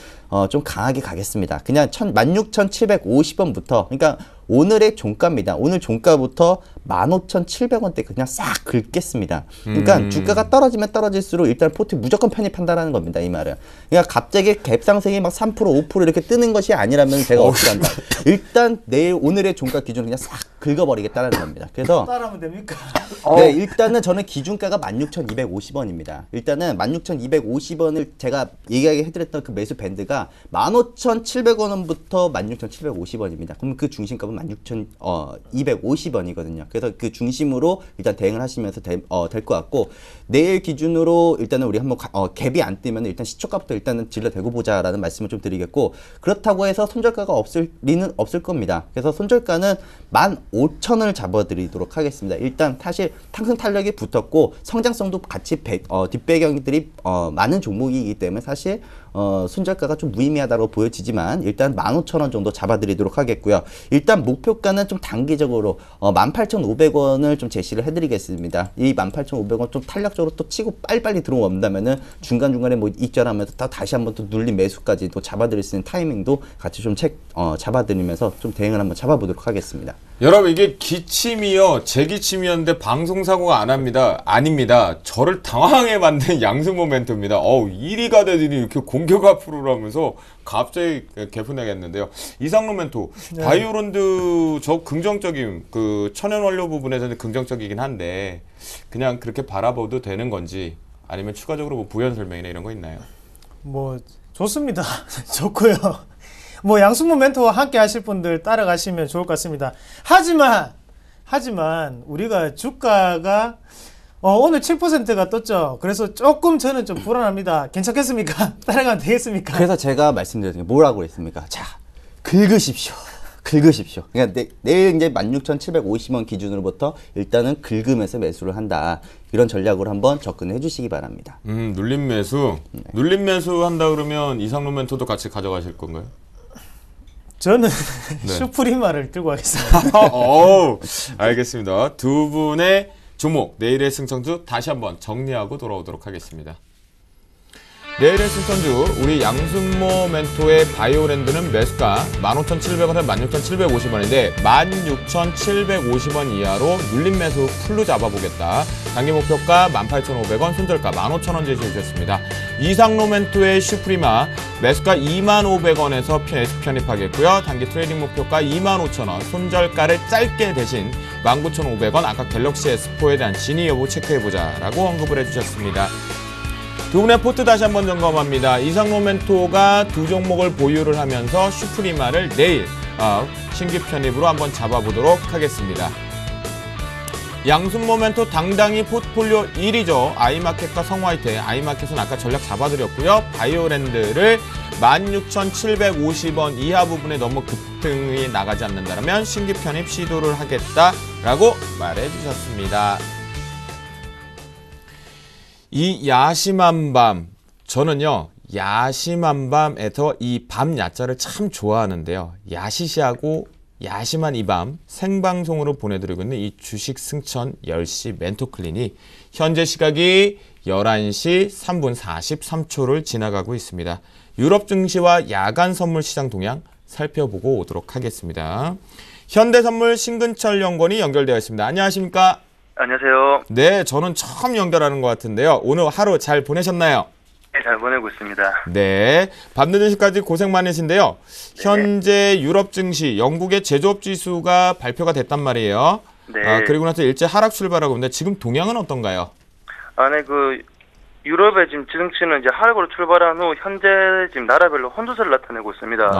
좀 강하게 가겠습니다. 그냥 16,750원부터, 그러니까 오늘의 종가입니다. 오늘 종가부터 15,700원대 그냥 싹 긁겠습니다. 그러니까 주가가 떨어지면 떨어질수록 일단 포트 무조건 편입한다라는 겁니다. 이 말은. 그러니까 갑자기 갭상승이 막 3%, 5% 이렇게 뜨는 것이 아니라면 제가 어떻게 한다. 일단 오늘의 종가 기준을 그냥 싹 긁어버리겠다는 겁니다. 그래서 따라하면 됩니까? 네, 일단은 저는 기준가가 16,250원입니다. 일단은 16,250원을 제가 얘기하게 해드렸던 그 매수 밴드가 15,700원부터 16,750원입니다. 그럼 그 중심값은 16,250원이거든요. 그래서 그 중심으로 일단 대응을 하시면서 될 것 같고, 내일 기준으로 일단은 우리 한번 갭이 안 뜨면 일단 시초가부터 일단은 질러대고 보자라는 말씀을 좀 드리겠고, 그렇다고 해서 손절가가 없을 리는 없을 겁니다. 그래서 손절가는 15,000원을 잡아드리도록 하겠습니다. 일단 사실 탕승 탄력이 붙었고 성장성도 같이 뒷배경들이 많은 종목이기 때문에 사실 손절가가 좀 무의미하다고 보여지지만 일단 15,000원 정도 잡아드리도록 하겠고요. 일단 목표가는 좀 단기적으로 18,500원을 좀 제시를 해드리겠습니다. 이 18,500원 좀 탄력적으로 또 치고 빨리빨리 들어온다면은 중간중간에 뭐 익절하면서 또 다시 한번 또 눌린 매수까지 또 잡아드릴 수 있는 타이밍도 같이 좀 잡아드리면서 좀 대응을 한번 잡아보도록 하겠습니다. 여러분, 이게 기침이요, 제 기침이었는데 방송사고가 아닙니다. 저를 당황하게 만든 양승 모멘트입니다. 이리 가더니 이렇게 공격 앞으로 하면서 갑자기 개분하겠는데요. 이상로 멘토, 네. 바이오랜드 저 긍정적인 그 천연 원료 부분에서는 긍정적이긴 한데 그냥 그렇게 바라봐도 되는 건지, 아니면 추가적으로 뭐 부연 설명이나 이런 거 있나요? 뭐 좋습니다. 좋고요. 뭐 양승모 멘토와 함께 하실 분들 따라가시면 좋을 것 같습니다. 하지만 우리가 주가가 오늘 7%가 떴죠. 그래서 조금 저는 좀 불안합니다. 괜찮겠습니까? 따라가면 되겠습니까? 그래서 제가 말씀드렸던 게 뭐라고 했습니까? 자, 긁으십시오. 그러니까 내일 이제 16,750원 기준으로부터 일단은 긁으면서 매수를 한다. 이런 전략으로 한번 접근해 주시기 바랍니다. 눌림 매수. 네. 눌림 매수 한다 그러면 이상로 멘토도 같이 가져가실 건가요? 저는 네. 슈프리마를 들고 가겠습니다. 알겠습니다. 두 분의 종목, 내일의 승천주 다시 한번 정리하고 돌아오도록 하겠습니다. 내일의 승천주, 우리 양승모 멘토의 바이오랜드는 매수가 15,700원에서 16,750원인데 16,750원 이하로 눌림 매수 풀로 잡아보겠다. 단기 목표가 18,500원, 손절가 15,000원 제시해 주셨습니다. 이상로 멘토의 슈프리마, 매수가 25,000원에서 편입하겠고요. 단기 트레이딩 목표가 25,000원, 손절가를 짧게 대신 19,500원, 아까 갤럭시 S4에 대한 진위 여부 체크해보자 라고 언급을 해주셨습니다. 두 분의 포트 다시 한번 점검합니다. 이상로 멘토가 두 종목을 보유를 하면서 슈프리마를 내일 신규 편입으로 한번 잡아보도록 하겠습니다. 양승모 멘토 당당히 포트폴리오 1위죠. 아이마켓과 성화이트. 아이마켓은 아까 전략 잡아드렸고요. 바이오랜드를 16,750원 이하 부분에 너무 급등이 나가지 않는다면 신규 편입 시도를 하겠다라고 말해주셨습니다. 이 야심한 밤, 저는요 야심한 밤에서 이 밤 야자를 참 좋아하는데요. 야시시하고 야심한 이 밤 생방송으로 보내드리고 있는 이 주식 승천 10시 멘토클린이 현재 시각이 11시 3분 43초를 지나가고 있습니다. 유럽 증시와 야간 선물 시장 동향 살펴보고 오도록 하겠습니다. 현대선물 신근철 연구원이 연결되어 있습니다. 안녕하십니까? 안녕하세요. 네, 저는 처음 연결하는 것 같은데요. 오늘 하루 잘 보내셨나요? 네, 잘 보내고 있습니다. 네, 밤늦은 시까지 고생 많으신데요. 현재 유럽 증시, 영국의 제조업 지수가 발표가 됐단 말이에요. 네. 그리고 나서 일제 하락 출발하고 있는데 지금 동향은 어떤가요? 네, 유럽의 지금 증시는 이제 하락으로 출발한 후 현재 지금 나라별로 혼조세를 나타내고 있습니다.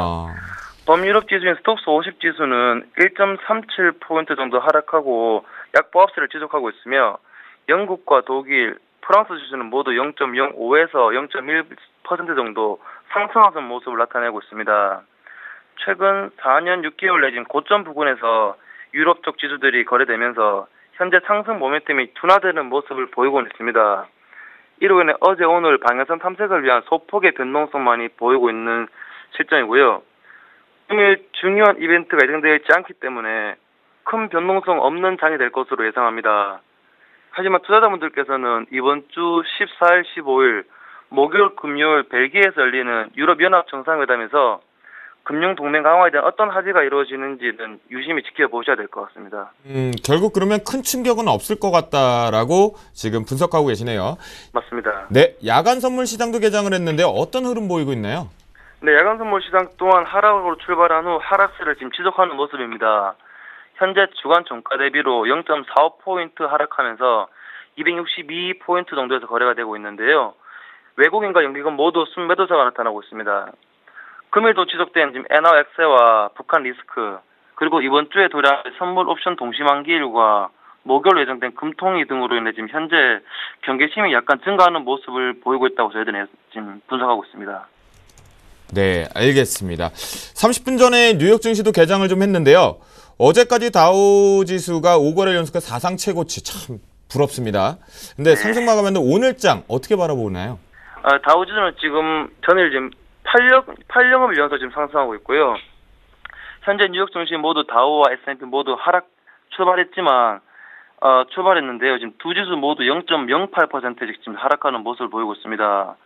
범유럽 지수인 스톡스 50 지수는 1.37포인트 정도 하락하고 약 보합세를 지속하고 있으며 영국과 독일, 프랑스 지수는 모두 0.05에서 0.1% 정도 상승하는 모습을 나타내고 있습니다. 최근 4년 6개월 내진 고점 부근에서 유럽 쪽 지수들이 거래되면서 현재 상승 모멘텀이 둔화되는 모습을 보이고 있습니다. 이로 인해 어제 오늘 방향성 탐색을 위한 소폭의 변동성만이 보이고 있는 실정이고요. 금일 중요한 이벤트가 예정되어 있지 않기 때문에 큰 변동성 없는 장이 될 것으로 예상합니다. 하지만 투자자분들께서는 이번 주 14일, 15일, 목요일, 금요일 벨기에에서 열리는 유럽연합 정상회담에서 금융동맹 강화에 대한 어떤 합의가 이루어지는지는 유심히 지켜보셔야 될 것 같습니다. 결국 그러면 큰 충격은 없을 것 같다라고 지금 분석하고 계시네요. 맞습니다. 네, 야간 선물 시장도 개장을 했는데 어떤 흐름 보이고 있나요? 네, 야간 선물 시장 또한 하락으로 출발한 후 하락세를 지금 지속하는 모습입니다. 현재 주간 종가 대비로 0.45포인트 하락하면서 262포인트 정도에서 거래가 되고 있는데요. 외국인과 연기금 모두 순매도세가 나타나고 있습니다. 금일도 지속된 지금 엔화 액세와 북한 리스크, 그리고 이번 주에 도래할 선물 옵션 동시만기일과 목요일 예정된 금통위 등으로 인해 지금 현재 경계심이 약간 증가하는 모습을 보이고 있다고 저희들은 지금 분석하고 있습니다. 네, 알겠습니다. 30분 전에 뉴욕 증시도 개장을 좀 했는데요. 어제까지 다우 지수가 5거래 연속 사상 최고치, 참 부럽습니다. 근데 상승 마감했는데 오늘장 어떻게 바라보나요? 다우 지수는 지금 전일 지금 8영업일 연속 지금 상승하고 있고요. 현재 뉴욕 증시 모두 다우와 S&P 모두 하락 출발했는데요. 지금 두 지수 모두 0.08%씩 지금 하락하는 모습을 보이고 있습니다.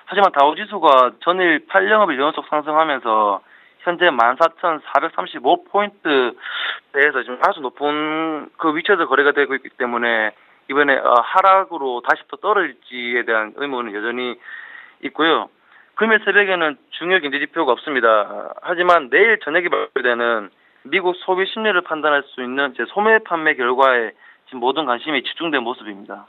하지만 다우 지수가 전일 8영업일 연속 상승하면서 현재 14,435포인트대에서 지금 아주 높은 그 위치에서 거래가 되고 있기 때문에 이번에 하락으로 다시 또 떨어질지에 대한 의문은 여전히 있고요. 금일 새벽에는 중요 경제 지표가 없습니다. 하지만 내일 저녁에 발표되는 미국 소비 심리를 판단할 수 있는 소매 판매 결과에 지금 모든 관심이 집중된 모습입니다.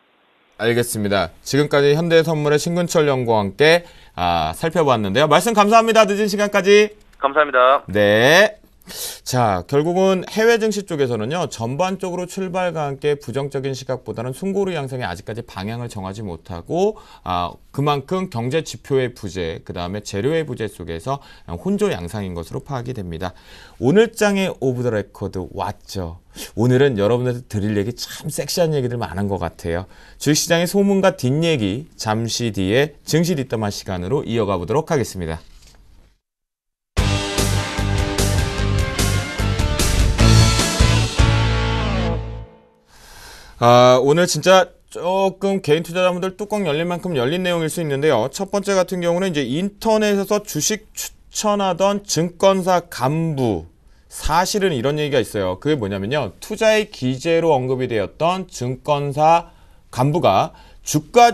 알겠습니다. 지금까지 현대선물의 신근철 연구와 함께 살펴봤는데요. 말씀 감사합니다. 늦은 시간까지. 감사합니다. 네. 자, 결국은 해외 증시 쪽에서는요, 전반적으로 출발과 함께 부정적인 시각보다는 숨고르 양상이 아직까지 방향을 정하지 못하고, 그만큼 경제 지표의 부재, 그 다음에 재료의 부재 속에서 혼조 양상인 것으로 파악이 됩니다. 오늘 장의 오브 더 레코드 왔죠. 오늘은 여러분들한테 드릴 얘기 참 섹시한 얘기들 많은 것 같아요. 주식시장의 소문과 뒷얘기, 잠시 뒤에 증시 뒷담화 시간으로 이어가 보도록 하겠습니다. 오늘 진짜 조금 개인 투자자분들 뚜껑 열릴 만큼 열린 내용일 수 있는데요. 첫 번째 같은 경우는 이제 인터넷에서 주식 추천하던 증권사 간부, 사실은 이런 얘기가 있어요. 그게 뭐냐면요, 투자의 기재로 언급이 되었던 증권사 간부가 주가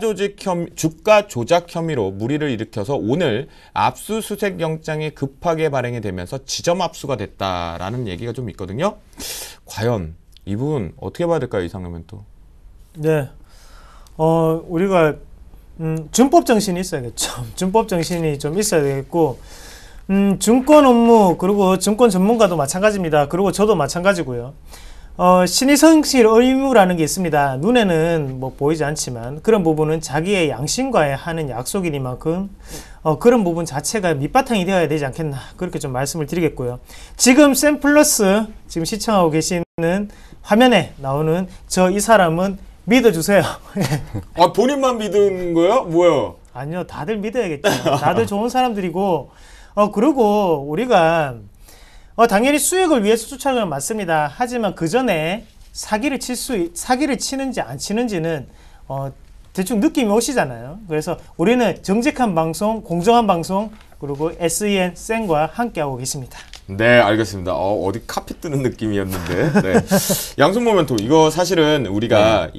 조작 혐의로 물의를 일으켜서 오늘 압수수색 영장이 급하게 발행이 되면서 지점 압수가 됐다라는 얘기가 좀 있거든요. 과연 이 부분 어떻게 봐야 될까요, 이상하면 또? 네, 우리가 준법 정신이 있어야겠죠. 준법 정신이 좀 있어야 되겠고, 증권 업무 그리고 증권 전문가도 마찬가지입니다. 그리고 저도 마찬가지고요. 신의성실 의무라는 게 있습니다. 눈에는 뭐 보이지 않지만 그런 부분은 자기의 양심과의 하는 약속이니만큼 그런 부분 자체가 밑바탕이 되어야 되지 않겠나, 그렇게 좀 말씀을 드리겠고요. 지금 샘플러스 지금 시청하고 계시는 화면에 나오는 이 사람은 믿어주세요. 본인만 믿은 거예요? 뭐요? 아니요, 다들 믿어야겠죠. 다들 좋은 사람들이고, 그리고 우리가 당연히 수익을 위해서 추천하는 건 맞습니다. 하지만 그 전에 사기를 치는지 안 치는지는 대충 느낌이 오시잖아요. 그래서 우리는 정직한 방송, 공정한 방송, 그리고 SEN 쌩과 함께하고 계십니다. 네, 알겠습니다. 어디 카피 뜨는 느낌이었는데. 네. 양손 모멘토 이거 사실은 우리가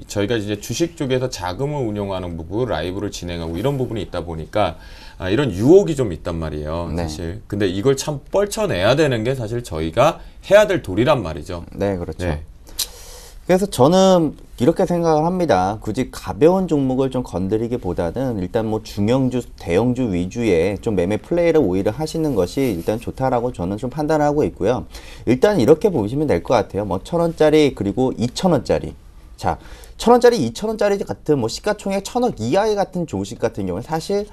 저희가 이제 주식 쪽에서 자금을 운용하는 부분, 라이브를 진행하고 이런 부분이 있다 보니까 이런 유혹이 좀 있단 말이에요. 네. 사실. 근데 이걸 참 뻘쳐내야 되는 게 사실 저희가 해야 될 도리란 말이죠. 네, 그렇죠. 네. 그래서 저는 이렇게 생각을 합니다. 굳이 가벼운 종목을 좀 건드리기보다는 일단 뭐 중형주, 대형주 위주의 좀 매매 플레이를 오히려 하시는 것이 일단 좋다라고 저는 좀 판단을 하고 있고요. 일단 이렇게 보시면 될 것 같아요. 뭐 1,000원짜리 그리고 2,000원짜리. 자, 1,000원짜리, 2,000원짜리 같은 뭐 시가총액 1,000억 이하의 같은 종식 같은 경우는 사실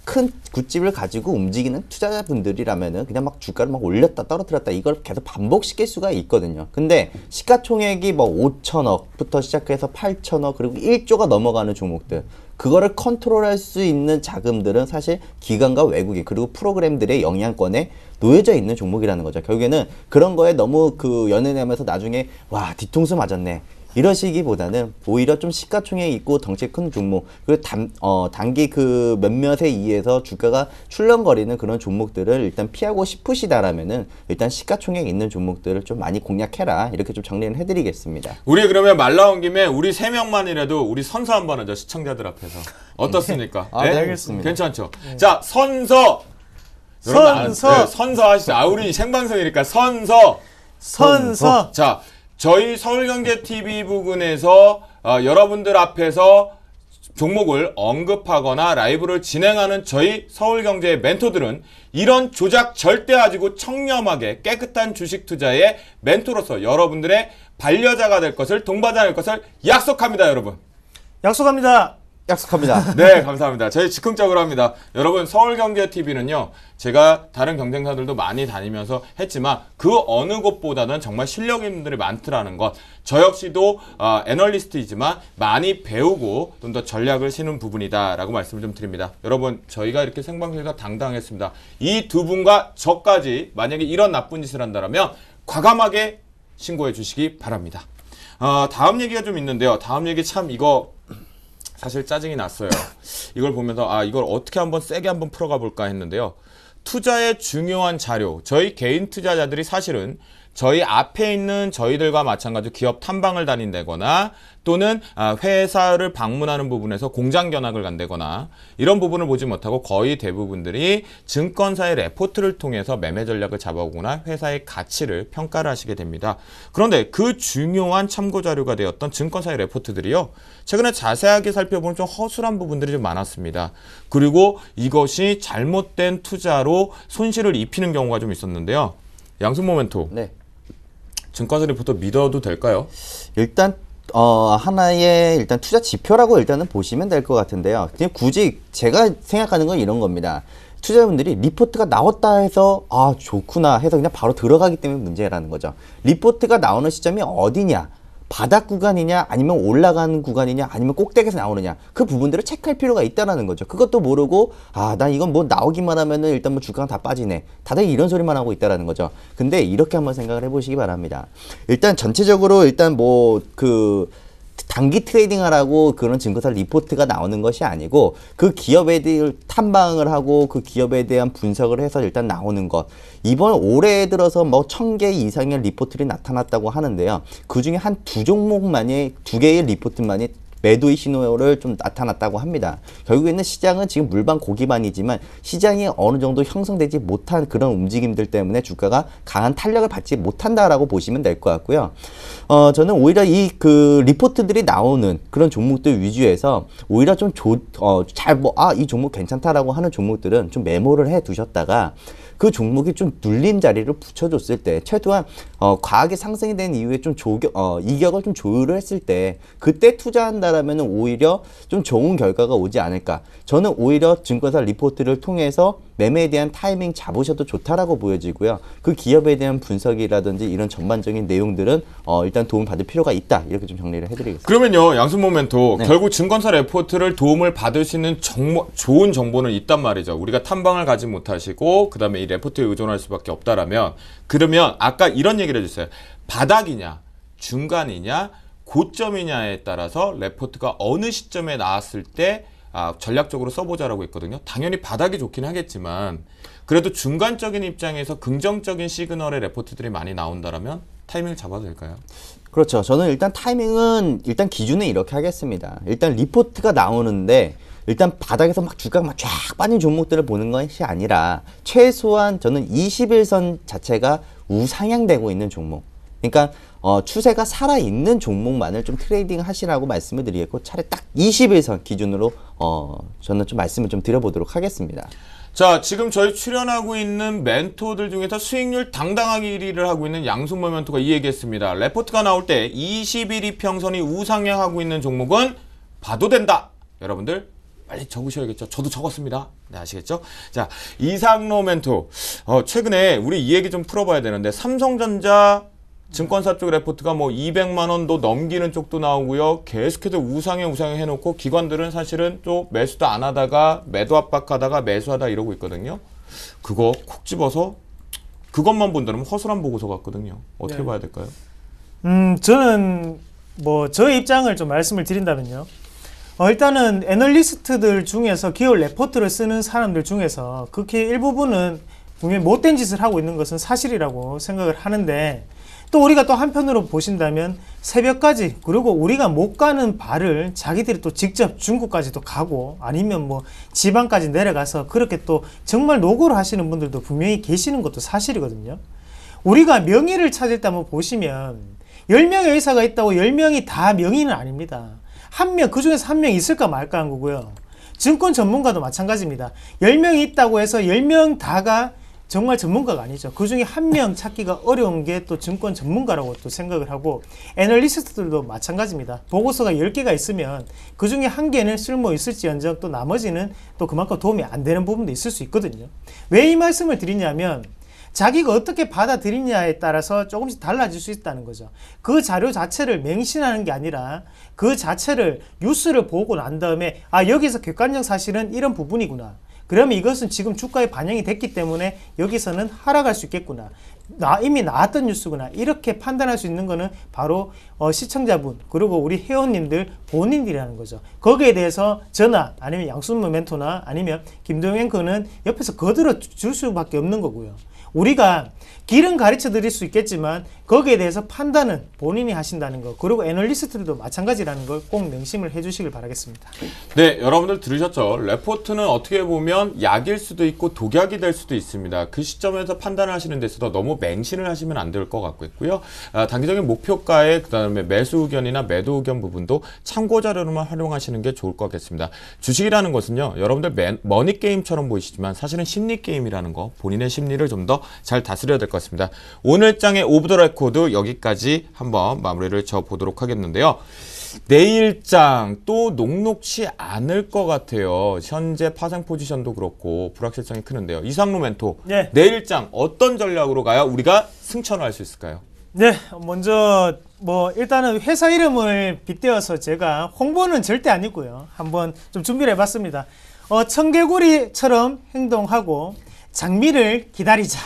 큰 굿집을 가지고 움직이는 투자자분들이라면은 그냥 막 주가를 막 올렸다 떨어뜨렸다 이걸 계속 반복시킬 수가 있거든요. 근데 시가총액이 뭐 5,000억부터 시작해서 8,000억 그리고 1조가 넘어가는 종목들, 그거를 컨트롤할 수 있는 자금들은 사실 기관과 외국인 그리고 프로그램들의 영향권에 놓여져 있는 종목이라는 거죠. 결국에는 그런 거에 너무 연연하면서 나중에 와 뒤통수 맞았네 이러시기보다는 오히려 좀 시가총액 있고 덩치 큰 종목, 그리고 단기 몇몇에 의해서 주가가 출렁거리는 그런 종목들을 일단 피하고 싶으시다라면은 일단 시가총액 있는 종목들을 좀 많이 공략해라, 이렇게 좀 정리를 해드리겠습니다. 우리 그러면 말 나온 김에 우리 3명만이라도 우리 선서 한번 하죠, 시청자들 앞에서. 어떻습니까? 네, 알겠습니다. 괜찮죠? 네. 자, 선서. 선서 하시죠. 우리 생방송이니까 선서. 자, 저희 서울경제TV 부근에서 여러분들 앞에서 종목을 언급하거나 라이브를 진행하는 저희 서울경제의 멘토들은 이런 조작 절대 하지고 청렴하게 깨끗한 주식 투자의 멘토로서 여러분들의 반려자가 될 것을, 동반자 될 것을 약속합니다, 여러분. 약속합니다. 약속합니다. 네, 감사합니다. 저희 즉흥적으로 합니다. 여러분, 서울경제TV는요, 제가 다른 경쟁사들도 많이 다니면서 했지만 그 어느 곳보다는 정말 실력 있는 분들이 많더라는 것, 저 역시도 애널리스트이지만 많이 배우고 좀 더 전략을 세는 부분이다라고 말씀을 좀 드립니다. 여러분, 저희가 이렇게 생방송에서 당당했습니다. 이 두 분과 저까지 만약에 이런 나쁜 짓을 한다면 과감하게 신고해 주시기 바랍니다. 다음 얘기가 좀 있는데요. 다음 얘기 참 이거 사실 짜증이 났어요. 이걸 보면서 이걸 어떻게 한번 세게 한번 풀어가 볼까 했는데요. 투자의 중요한 자료, 저희 개인 투자자들이 사실은 저희 앞에 있는 저희들과 마찬가지로 기업 탐방을 다닌다거나 또는 회사를 방문하는 부분에서 공장 견학을 간다거나 이런 부분을 보지 못하고 거의 대부분들이 증권사의 레포트를 통해서 매매 전략을 잡아오거나 회사의 가치를 평가를 하시게 됩니다. 그런데 그 중요한 참고 자료가 되었던 증권사의 레포트들이요, 최근에 자세하게 살펴보면 좀 허술한 부분들이 좀 많았습니다. 그리고 이것이 잘못된 투자로 손실을 입히는 경우가 좀 있었는데요. 양승 모멘토. 네. 증권사 리포트 믿어도 될까요? 일단 하나의 일단 투자 지표라고 일단은 보시면 될 것 같은데요. 그냥 굳이 제가 생각하는 건 이런 겁니다. 투자자분들이 리포트가 나왔다 해서 좋구나 해서 그냥 바로 들어가기 때문에 문제라는 거죠. 리포트가 나오는 시점이 어디냐, 바닥 구간이냐 아니면 올라가는 구간이냐 아니면 꼭대기에서 나오느냐, 그 부분들을 체크할 필요가 있다는 거죠. 그것도 모르고 난 이건 뭐 나오기만 하면은 일단 뭐 주가가 다 빠지네, 다들 이런 소리만 하고 있다는 거죠. 근데 이렇게 한번 생각을 해보시기 바랍니다. 일단 전체적으로 일단 단기 트레이딩 하라고 그런 증권사 리포트가 나오는 것이 아니고 그 기업에 대해 탐방을 하고 그 기업에 대한 분석을 해서 일단 나오는 것. 이번 올해 들어서 뭐 1000개 이상의 리포트들이 나타났다고 하는데요. 그 중에 한 두 종목만이, 2개의 리포트만이 매도의 신호를 좀 나타났다고 합니다. 결국에는 시장은 지금 물반 고기반이지만 시장이 어느 정도 형성되지 못한 그런 움직임들 때문에 주가가 강한 탄력을 받지 못한다라고 보시면 될 것 같고요. 저는 오히려 이 리포트들이 나오는 그런 종목들 위주에서 오히려 좀 이 종목 괜찮다라고 하는 종목들은 좀 메모를 해 두셨다가 그 종목이 좀 눌림 자리를 붙여줬을 때, 최소한 과하게 상승이 된 이후에 좀 이격을 좀 조율을 했을 때 그때 투자한다라면 오히려 좀 좋은 결과가 오지 않을까. 저는 오히려 증권사 리포트를 통해서 매매에 대한 타이밍 잡으셔도 좋다라고 보여지고요. 그 기업에 대한 분석이라든지 이런 전반적인 내용들은 일단 도움 받을 필요가 있다. 이렇게 좀 정리를 해드리겠습니다. 그러면요, 양순모멘토 네. 결국 증권사 레포트를 도움을 받을 수 있는 좋은 정보는 있단 말이죠. 우리가 탐방을 가지 못하시고 그다음에 이 레포트에 의존할 수밖에 없다라면 그러면 아까 이런 얘기를 해주세요. 바닥이냐, 중간이냐, 고점이냐에 따라서 레포트가 어느 시점에 나왔을 때 전략적으로 써보자라고 했거든요. 당연히 바닥이 좋긴 하겠지만 그래도 중간적인 입장에서 긍정적인 시그널의 레포트들이 많이 나온다라면 타이밍을 잡아도 될까요? 그렇죠. 저는 일단 타이밍은 일단 기준은 이렇게 하겠습니다. 일단 리포트가 나오는데 일단 바닥에서 막 주가가 막 쫙 빠진 종목들을 보는 것이 아니라 최소한 저는 21선 자체가 우상향되고 있는 종목. 그러니까 추세가 살아있는 종목만을 좀 트레이딩 하시라고 말씀을 드리겠고 차라리 딱 21선 기준으로 저는 좀 말씀을 좀 드려보도록 하겠습니다. 자, 지금 저희 출연하고 있는 멘토들 중에서 수익률 당당하게 1위를 하고 있는 양순모 멘토가 이 얘기했습니다. 레포트가 나올 때 21 이평선이 우상향하고 있는 종목은 봐도 된다. 여러분들 빨리 적으셔야겠죠. 저도 적었습니다. 네, 아시겠죠? 자, 이상로 멘토. 최근에 우리 이 얘기 좀 풀어봐야 되는데 삼성전자 증권사 쪽 레포트가 뭐 200만 원도 넘기는 쪽도 나오고요. 계속해서 우상향 해놓고 기관들은 사실은 또 매수도 안 하다가 매도 압박하다가 매수하다 이러고 있거든요. 그거 콕 집어서 그것만 본다면 허술한 보고서 같거든요. 어떻게 봐야 될까요? 저는 뭐 저의 입장을 좀 말씀을 드린다면요. 일단은 애널리스트들 중에서 기업 레포트를 쓰는 사람들 중에서 그렇게 일부분은 분명히 못된 짓을 하고 있는 것은 사실이라고 생각을 하는데 또 우리가 또 한편으로 보신다면 새벽까지 그리고 우리가 못 가는 발을 자기들이 또 직접 중국까지도 가고 아니면 뭐 지방까지 내려가서 그렇게 또 정말 노고를 하시는 분들도 분명히 계시는 것도 사실이거든요. 우리가 명의를 찾을 때 한번 보시면 10명의 의사가 있다고 10명이 다 명의는 아닙니다. 한 명, 그 중에서 한 명 있을까 말까 한 거고요. 증권 전문가도 마찬가지입니다. 10명이 있다고 해서 10명 다가 정말 전문가가 아니죠. 그 중에 한 명 찾기가 어려운 게 또 증권 전문가라고 또 생각을 하고 애널리스트들도 마찬가지입니다. 보고서가 10개가 있으면 그 중에 한 개는 쓸모 있을지언정 또 나머지는 또 그만큼 도움이 안 되는 부분도 있을 수 있거든요. 왜 이 말씀을 드리냐면 자기가 어떻게 받아들이냐에 따라서 조금씩 달라질 수 있다는 거죠. 그 자료 자체를 맹신하는 게 아니라 그 자체를 뉴스를 보고 난 다음에 여기서 객관적 사실은 이런 부분이구나. 그러면 이것은 지금 주가에 반영이 됐기 때문에 여기서는 하락할 수 있겠구나. 이미 나왔던 뉴스구나. 이렇게 판단할 수 있는 거는 바로 시청자분 그리고 우리 회원님들 본인들이라는 거죠. 거기에 대해서 저나 아니면 양순모 멘토나 아니면 김동영 앵커는 옆에서 거들어 줄 수밖에 없는 거고요. 우리가 길은 가르쳐 드릴 수 있겠지만 거기에 대해서 판단은 본인이 하신다는 거 그리고 애널리스트들도 마찬가지라는 걸 꼭 명심을 해주시길 바라겠습니다. 네, 여러분들 들으셨죠? 레포트는 어떻게 보면 약일 수도 있고 독약이 될 수도 있습니다. 그 시점에서 판단을 하시는 데서도 너무 맹신을 하시면 안 될 것 같고요. 단기적인 목표가에 그다음에 매수 의견이나 매도 의견 부분도 참고 자료로만 활용하시는 게 좋을 것 같습니다. 주식이라는 것은요, 여러분들 머니 게임처럼 보이시지만 사실은 심리 게임이라는 거 본인의 심리를 좀 더 잘 다스려야 될 것 같습니다. 오늘 장의 오브 더 레코드 여기까지 한번 마무리를 져보도록 하겠는데요. 내일장 또 녹록치 않을 것 같아요. 현재 파생 포지션도 그렇고 불확실성이 크는데요. 이상로 멘토, 네. 내일장 어떤 전략으로 가야 우리가 승천을 할 수 있을까요? 네, 먼저 뭐 일단은 회사 이름을 빗대어서 제가 홍보는 절대 아니고요. 한번 좀 준비를 해봤습니다. 청개구리처럼 행동하고 장미를 기다리자.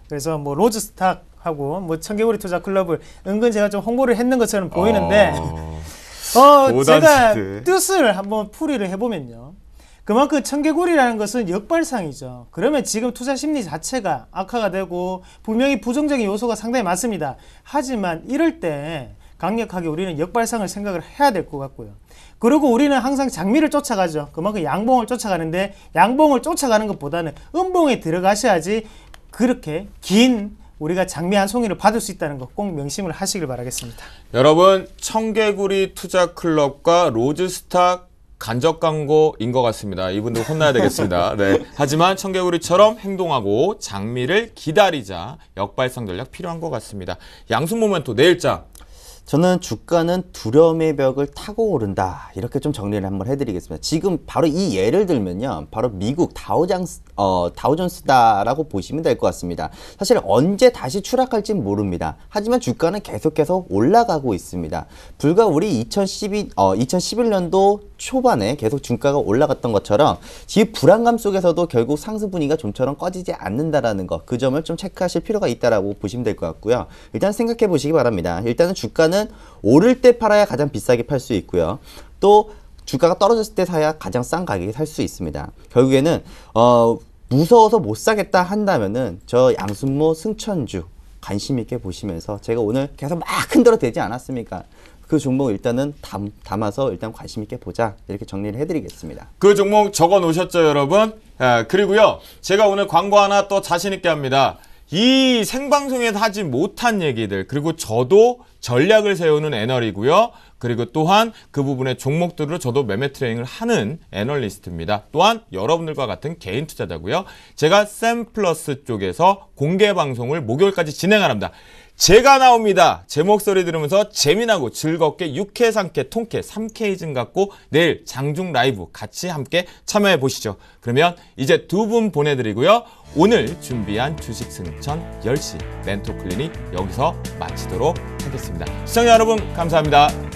그래서 뭐 로즈스탁하고 뭐 청개구리 투자 클럽을 은근 제가 좀 홍보를 했는 것처럼 보이는데 제가 뜻을 한번 풀이를 해보면요. 그만큼 청개구리라는 것은 역발상이죠. 그러면 지금 투자 심리 자체가 악화가 되고 분명히 부정적인 요소가 상당히 많습니다. 하지만 이럴 때 강력하게 우리는 역발상을 생각을 해야 될 것 같고요. 그리고 우리는 항상 장미를 쫓아가죠. 그만큼 양봉을 쫓아가는데 양봉을 쫓아가는 것보다는 음봉에 들어가셔야지 그렇게 긴 우리가 장미 한 송이를 받을 수 있다는 거 꼭 명심을 하시길 바라겠습니다. 여러분, 청개구리 투자클럽과 로즈스탁 간접 광고인 것 같습니다. 이분들 혼나야 되겠습니다. 네. 하지만 청개구리처럼 행동하고 장미를 기다리자 역발상 전략 필요한 것 같습니다. 양순모 멘토 내일장. 저는 주가는 두려움의 벽을 타고 오른다. 이렇게 좀 정리를 한번 해드리겠습니다. 지금 바로 이 예를 들면요. 바로 미국 다우존스다라고 보시면 될 것 같습니다. 사실 언제 다시 추락할지 모릅니다. 하지만 주가는 계속해서 올라가고 있습니다. 불과 우리 2011년도 초반에 계속 주가가 올라갔던 것처럼 이 불안감 속에서도 결국 상승 분위기가 좀처럼 꺼지지 않는다라는 것, 그 점을 좀 체크하실 필요가 있다라고 보시면 될 것 같고요. 일단 생각해 보시기 바랍니다. 일단은 주가는 오를 때 팔아야 가장 비싸게 팔 수 있고요. 또 주가가 떨어졌을 때 사야 가장 싼 가격에 살 수 있습니다. 결국에는 무서워서 못 사겠다 한다면은 저 양순모 승천주 관심 있게 보시면서 제가 오늘 계속 막 흔들어 대지 않았습니까? 그 종목 일단은 담아서 일단 관심 있게 보자, 이렇게 정리를 해드리겠습니다. 그 종목 적어 놓으셨죠, 여러분? 그리고요, 제가 오늘 광고 하나 또 자신 있게 합니다. 이 생방송에서 하지 못한 얘기들, 그리고 저도 전략을 세우는 애널이고요. 그리고 또한 그 부분의 종목들로 저도 매매 트레이닝을 하는 애널리스트입니다. 또한 여러분들과 같은 개인 투자자고요. 제가 샘플러스 쪽에서 공개 방송을 목요일까지 진행을 합니다. 제가 나옵니다. 제 목소리 들으면서 재미나고 즐겁게 유쾌, 상쾌, 통쾌, 3K즘 갖고 내일 장중 라이브 같이 함께 참여해 보시죠. 그러면 이제 두 분 보내드리고요. 오늘 준비한 주식 승천 10시 멘토 클리닉 여기서 마치도록 하겠습니다. 시청자 여러분 감사합니다.